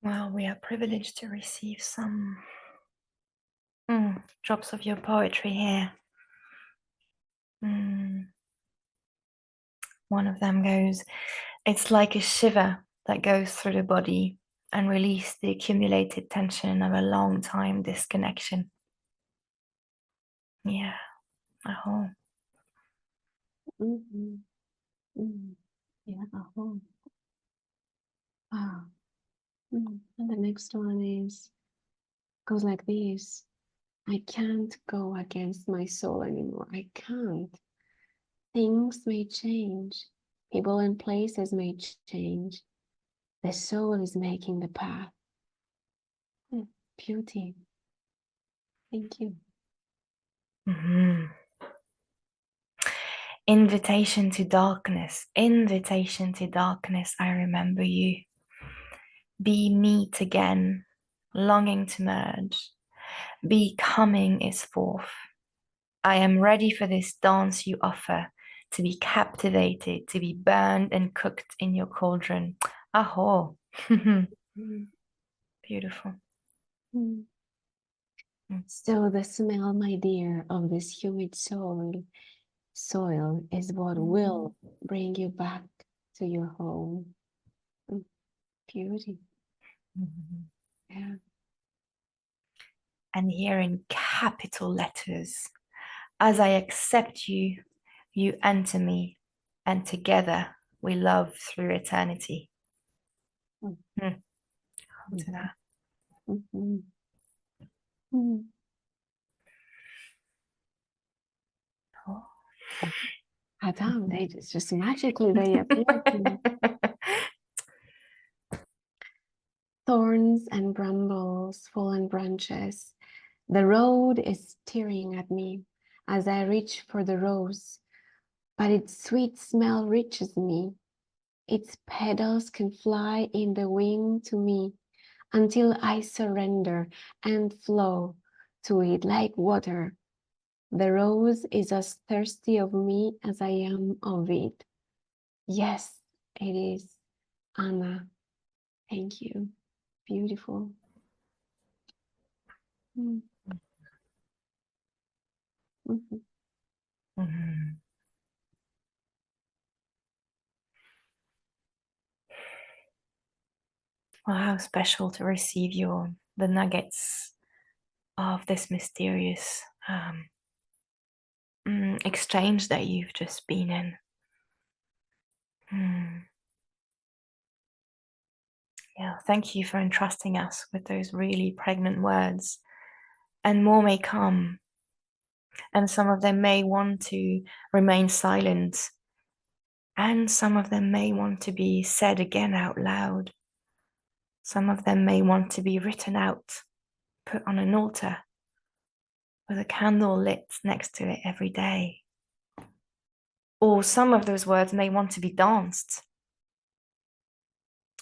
Well, we are privileged to receive some drops of your poetry here. One of them goes, "It's like a shiver that goes through the body and release the accumulated tension of a long time disconnection." Yeah, Yeah. Wow. And the next one goes like this. I can't go against my soul anymore. I can't. Things may change. People and places may change. The soul is making the path. Beauty. Thank you. Invitation to darkness. Invitation to darkness. I remember you. Be meet again, longing to merge. Becoming is forth. I am ready for this dance you offer, to be captivated, to be burned and cooked in your cauldron. Aho. Beautiful. So the smell, my dear, of this humid soil is what will bring you back to your home. Beauty. Yeah. And here in capital letters, as I accept you, you enter me, and together we love through eternity. Hold to that. Adam, they just magically they appear to me. Thorns and brambles, fallen branches. The road is tearing at me as I reach for the rose, but its sweet smell reaches me. Its petals can fly in the wind to me until I surrender and flow to it like water. The rose is as thirsty of me as I am of it. Yes, it is. Anna, thank you. Beautiful. Well, how special to receive the nuggets of this mysterious exchange that you've just been in. Yeah, thank you for entrusting us with those really pregnant words. And more may come. And some of them may want to remain silent. And some of them may want to be said again out loud. Some of them may want to be written out, put on an altar, with a candle lit next to it every day. Or some of those words may want to be danced,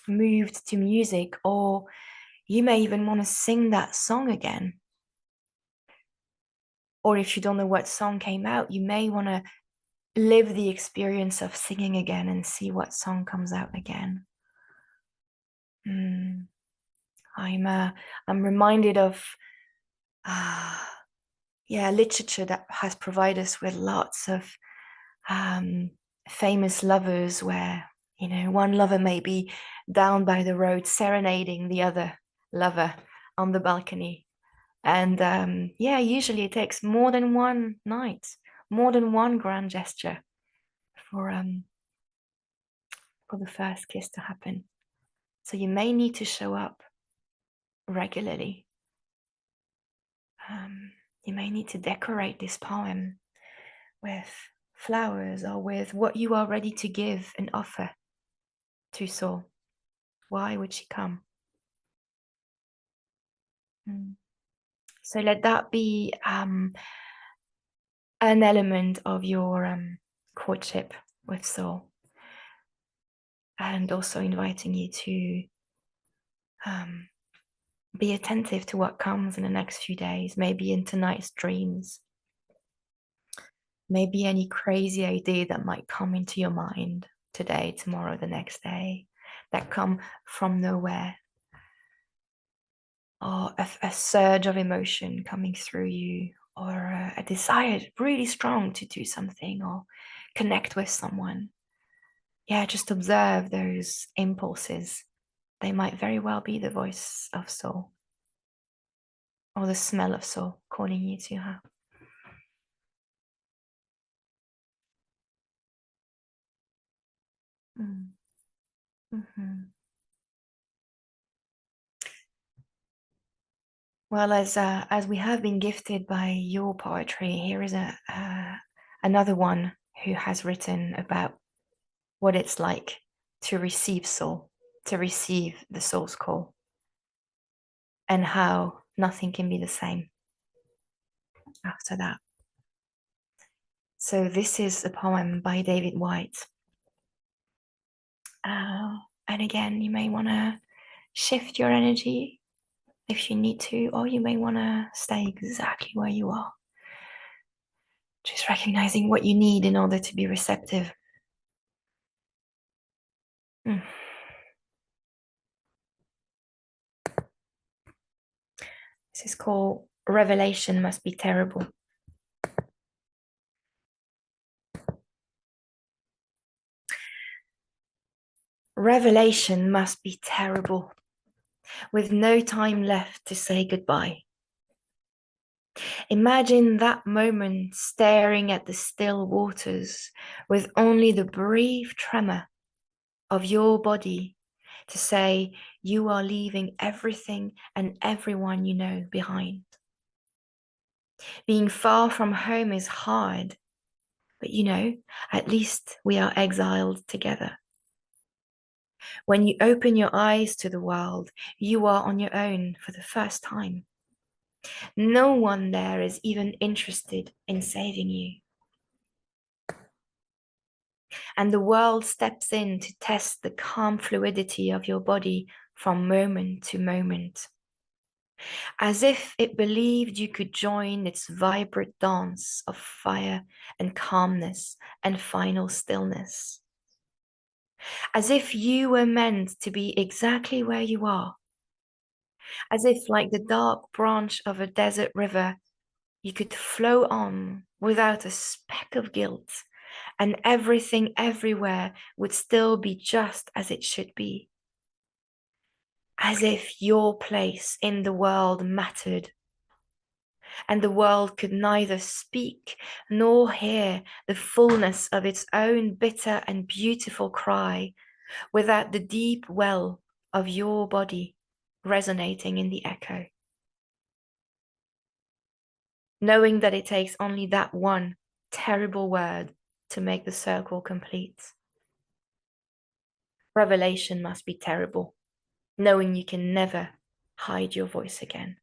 moved to music, or you may even want to sing that song again. Or if you don't know what song came out, you may want to live the experience of singing again and see what song comes out again. I'm reminded of literature that has provided us with lots of famous lovers where, one lover may be down by the road serenading the other lover on the balcony. And usually it takes more than one night, more than one grand gesture for the first kiss to happen. So you may need to show up regularly. You may need to decorate this poem with flowers or with what you are ready to give and offer to Soul. Why would she come? So let that be an element of your courtship with Soul. And also inviting you to be attentive to what comes in the next few days, maybe in tonight's dreams, maybe any crazy idea that might come into your mind today, tomorrow, the next day, that come from nowhere, or a surge of emotion coming through you, or a desire really strong to do something or connect with someone. Yeah, just observe those impulses. They might very well be the voice of Soul or the smell of Soul calling you to her. Mm. Mhm. Well, as we have been gifted by your poetry, here is another one who has written about what it's like to receive soul, to receive the soul's call, and how nothing can be the same after that. So this is a poem by David White. And again, you may want to shift your energy if you need to, or you may want to stay exactly where you are. Just recognizing what you need in order to be receptive. Mm. This is called Revelation Must Be Terrible. Revelation must be terrible, with no time left to say goodbye. Imagine that moment staring at the still waters with only the brief tremor of your body to say you are leaving everything and everyone you know behind. Being far from home is hard, but at least we are exiled together. When you open your eyes to the world, you are on your own for the first time. No one there is even interested in saving you. And the world steps in to test the calm fluidity of your body from moment to moment, as if it believed you could join its vibrant dance of fire and calmness and final stillness. As if you were meant to be exactly where you are. As if, like the dark branch of a desert river, you could flow on without a speck of guilt, and everything everywhere would still be just as it should be. As if your place in the world mattered, and the world could neither speak nor hear the fullness of its own bitter and beautiful cry without the deep well of your body resonating in the echo. Knowing that it takes only that one terrible word to make the circle complete. Revelation must be terrible, knowing you can never hide your voice again.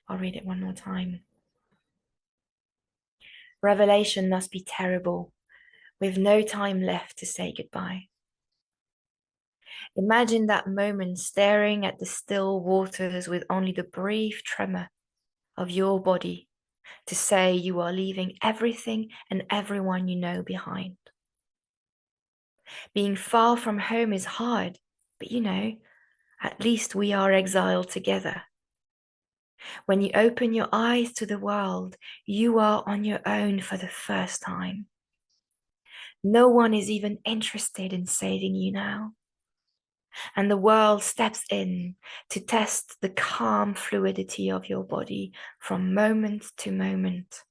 I'll read it one more time. Revelation must be terrible, with no time left to say goodbye. Imagine that moment staring at the still waters with only the brief tremor of your body to say you are leaving everything and everyone you know behind. Being far from home is hard, but at least we are exiled together. When you open your eyes to the world, you are on your own for the first time. No one is even interested in saving you now. And the world steps in to test the calm fluidity of your body from moment to moment,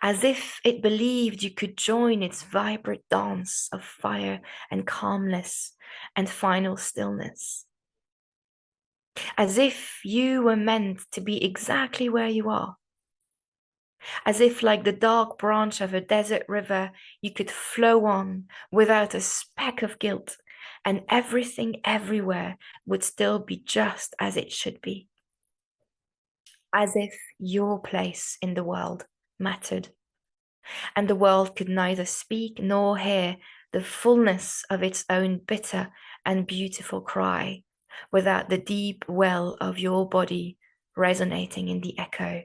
as if it believed you could join its vibrant dance of fire and calmness and final stillness. As if you were meant to be exactly where you are. As if, like the dark branch of a desert river, you could flow on without a speck of guilt, and everything everywhere would still be just as it should be. As if your place in the world mattered, and the world could neither speak nor hear the fullness of its own bitter and beautiful cry without the deep well of your body resonating in the echo.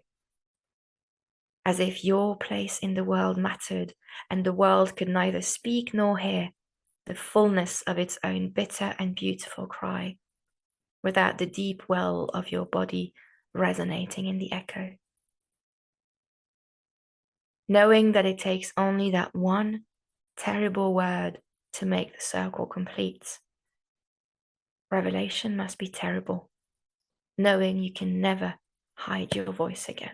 As if your place in the world mattered, and the world could neither speak nor hear the fullness of its own bitter and beautiful cry without the deep well of your body resonating in the echo. Knowing that it takes only that one terrible word to make the circle complete. Revelation must be terrible, knowing you can never hide your voice again.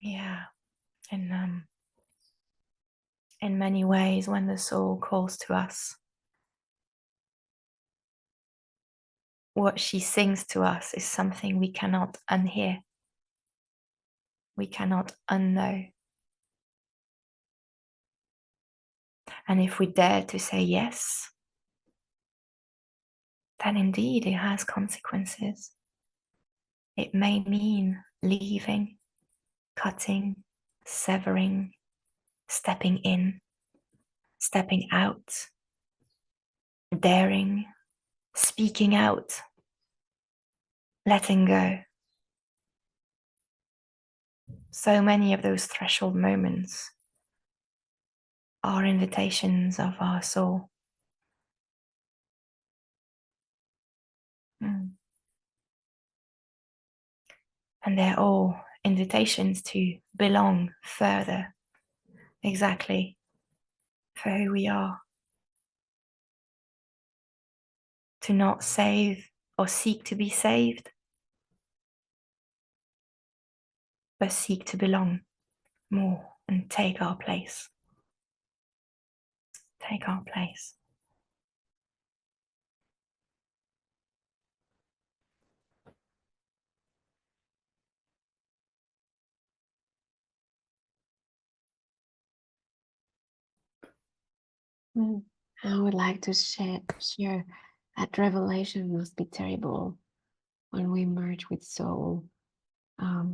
Yeah. And in many ways, when the soul calls to us, what she sings to us is something we cannot unhear. We cannot unknow. And if we dare to say yes, then indeed it has consequences. It may mean leaving, cutting, severing, stepping in, stepping out, daring, speaking out, letting go. So many of those threshold moments are invitations of our soul. And they're all invitations to belong further, exactly for who we are. To not save or seek to be saved, but seek to belong more and take our place. Take our place. I would like to share that revelation must be terrible when we merge with soul. Not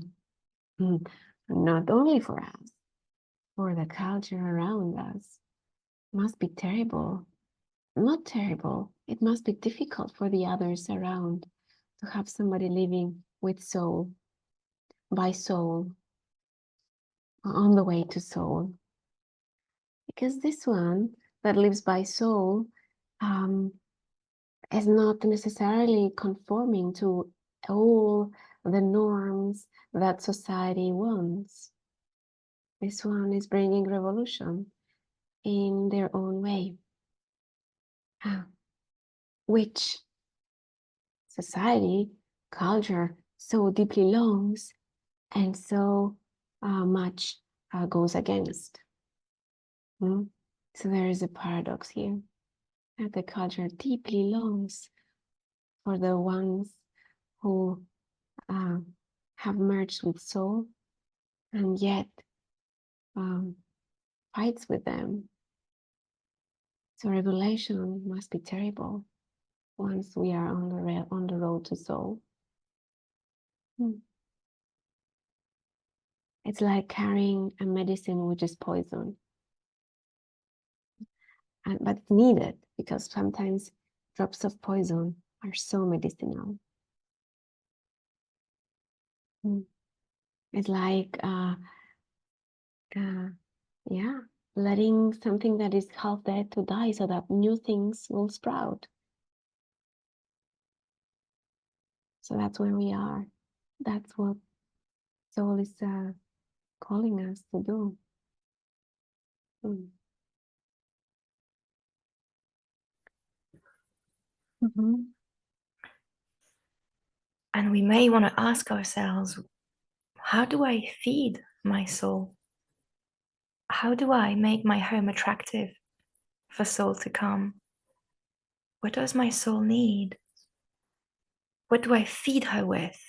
only for us, for the culture around us. It must be terrible. Not terrible. It must be difficult for the others around to have somebody living with soul, by soul, on the way to soul. Because this one that lives by soul is not necessarily conforming to all the norms that society wants. This one is bringing revolution in their own way, which society, culture so deeply longs and so much goes against. So there is a paradox here, that the culture deeply longs for the ones who have merged with soul, and yet fights with them. So revelation must be terrible once we are on the road to soul. It's like carrying a medicine which is poison. But it's needed, because sometimes drops of poison are so medicinal. It's like letting something that is half dead to die so that new things will sprout. So that's where we are. That's what soul is calling us to do. And we may want to ask ourselves, how do I feed my soul? How do I make my home attractive for soul to come? What does my soul need? What do I feed her with?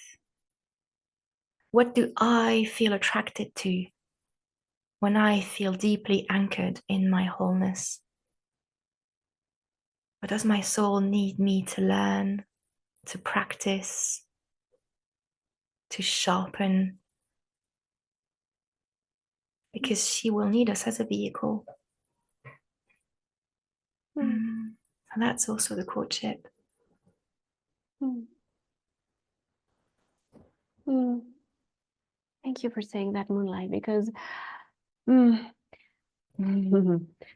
What do I feel attracted to when I feel deeply anchored in my wholeness? What does my soul need me to learn, to practice, to sharpen? Because she will need us as a vehicle. And that's also the courtship. Thank you for saying that, Moonlight, because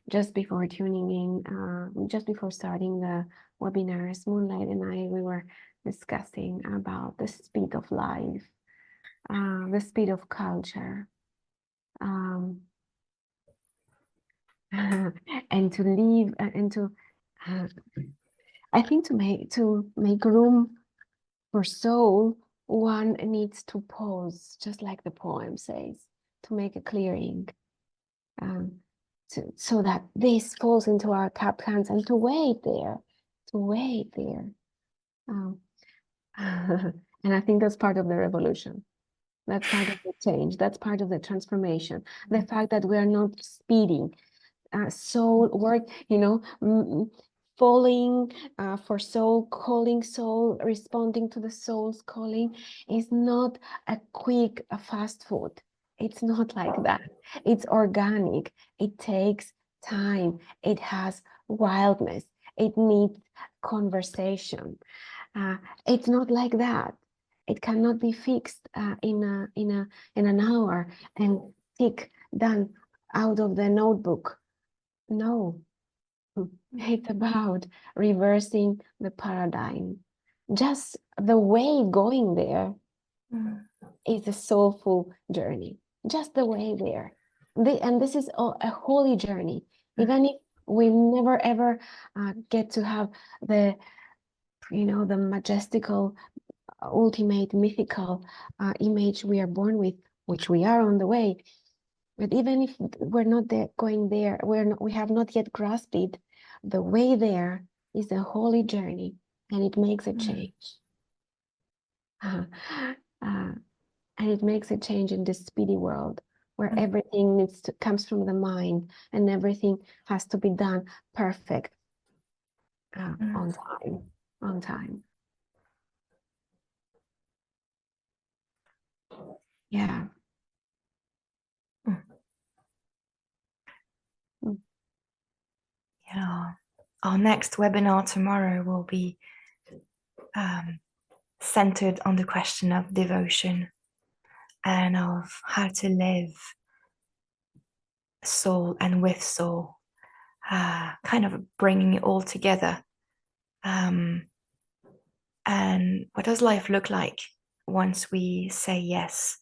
just before tuning in, just before starting the webinars, Moonlight and I, we were discussing about the speed of life, the speed of culture, and to leave and to I think to make room for soul, one needs to pause, just like the poem says. to make a clearing, so that this falls into our cupped hands, and to wait there. And I think that's part of the revolution. That's part of the change. That's part of the transformation. The fact that we are not speeding. Soul work, falling for soul, calling soul, responding to the soul's calling is not a quick, fast food. It's not like that. It's organic. It takes time. It has wildness. It needs conversation. It's not like that. It cannot be fixed in an hour and tick done out of the notebook. No, it's about reversing the paradigm. Just the way going there is a soulful journey. Just the way there. And this is a holy journey. Even if we never ever get to have the majestical, ultimate, mythical image we are born with, which we are on the way. But even if we're not going there, we have not yet grasped it, the way there is a holy journey, and it makes a change. And it makes a change in this speedy world where everything comes from the mind, and everything has to be done perfect, on time. Yeah. Yeah. Our next webinar tomorrow will be centered on the question of devotion and of how to live soul and with soul, kind of bringing it all together. And what does life look like once we say yes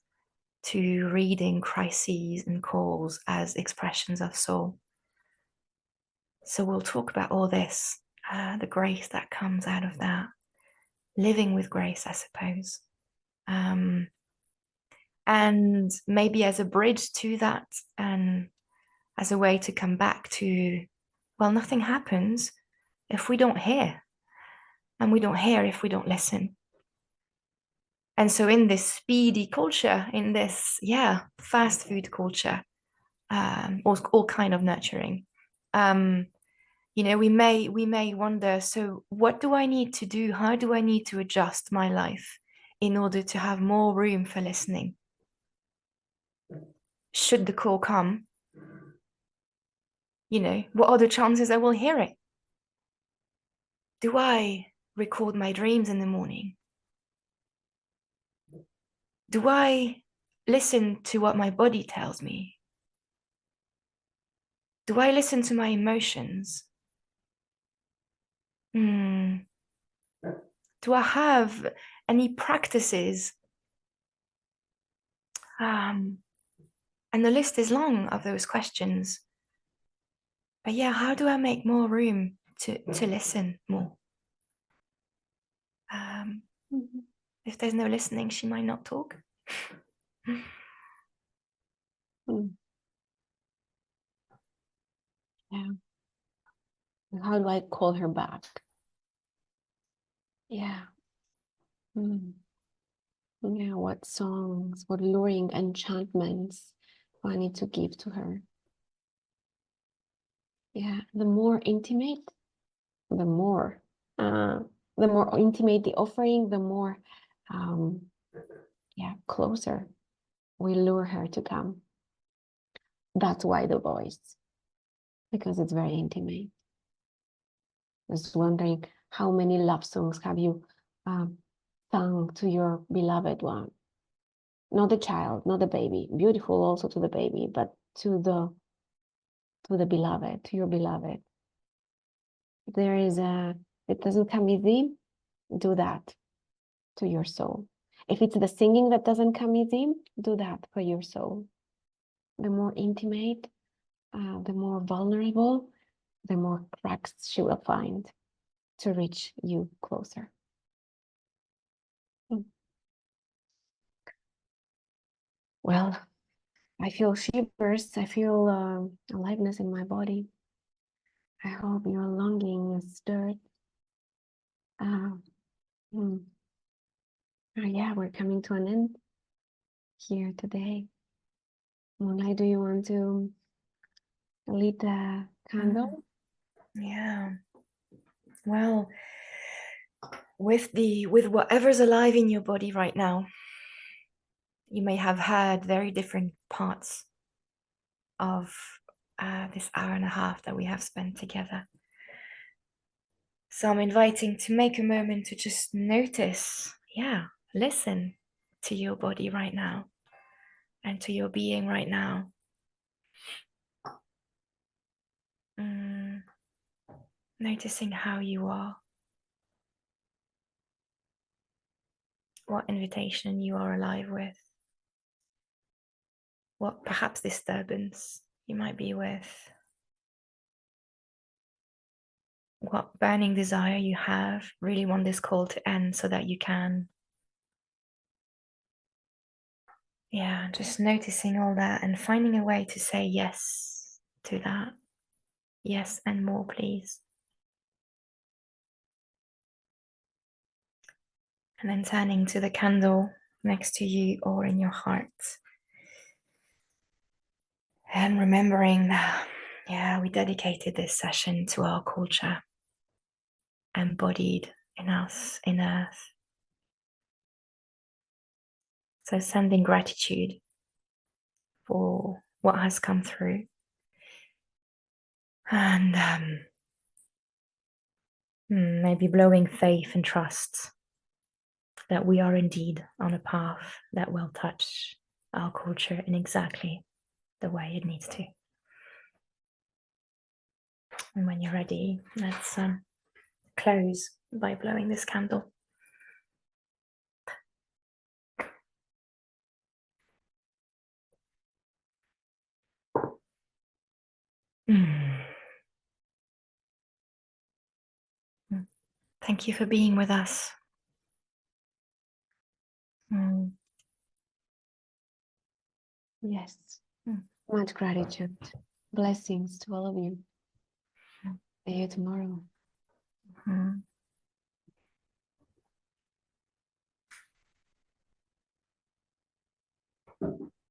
to reading crises and calls as expressions of soul? So we'll talk about all this, the grace that comes out of that, living with grace, I suppose. And maybe as a bridge to that, and as a way to come back to, well, nothing happens if we don't hear, and we don't hear if we don't listen. And so in this speedy culture, in this, fast food culture, all kind of nurturing, we may wonder, so what do I need to do? How do I need to adjust my life in order to have more room for listening? Should the call come, what are the chances I will hear it? Do I record my dreams in the morning? Do I listen to what my body tells me? Do I listen to my emotions? Do I have any practices? And the list is long of those questions. But how do I make more room to listen more? If there's no listening, she might not talk. Yeah. How do I call her back? Yeah. Yeah, what songs, what luring enchantments do I need to give to her? Yeah, the more intimate, the more intimate the offering, the more closer we lure her to come. That's why the voice, because it's very intimate. Just wondering, how many love songs have you sung to your beloved one? Not the child, not the baby. Beautiful also to the baby, but to the beloved, to your beloved. It doesn't come easy, do that to your soul. If it's the singing that doesn't come easy, do that for your soul. The more intimate, the more vulnerable, the more cracks she will find to reach you closer. Well, I feel shivers. I feel aliveness in my body. I hope your longing is stirred. Uh, hmm. Yeah, we're coming to an end here today. Moonlight, do you want to lead the candle? Yeah. Well, with whatever's alive in your body right now, you may have heard very different parts of this hour and a half that we have spent together. So I'm inviting to make a moment to just notice, listen to your body right now and to your being right now. Noticing how you are, what invitation you are alive with, what perhaps disturbance you might be with, what burning desire you have, really want this call to end so that you can. Yeah, just noticing all that and finding a way to say yes to that. Yes, and more, please. And then turning to the candle next to you or in your heart. And remembering that, we dedicated this session to our culture, embodied in us, in earth. So sending gratitude for what has come through. And maybe blowing faith and trust that we are indeed on a path that will touch our culture in exactly the way it needs to. And when you're ready, let's close by blowing this candle. Thank you for being with us. Yes. Much gratitude. Blessings to all of you. See you tomorrow.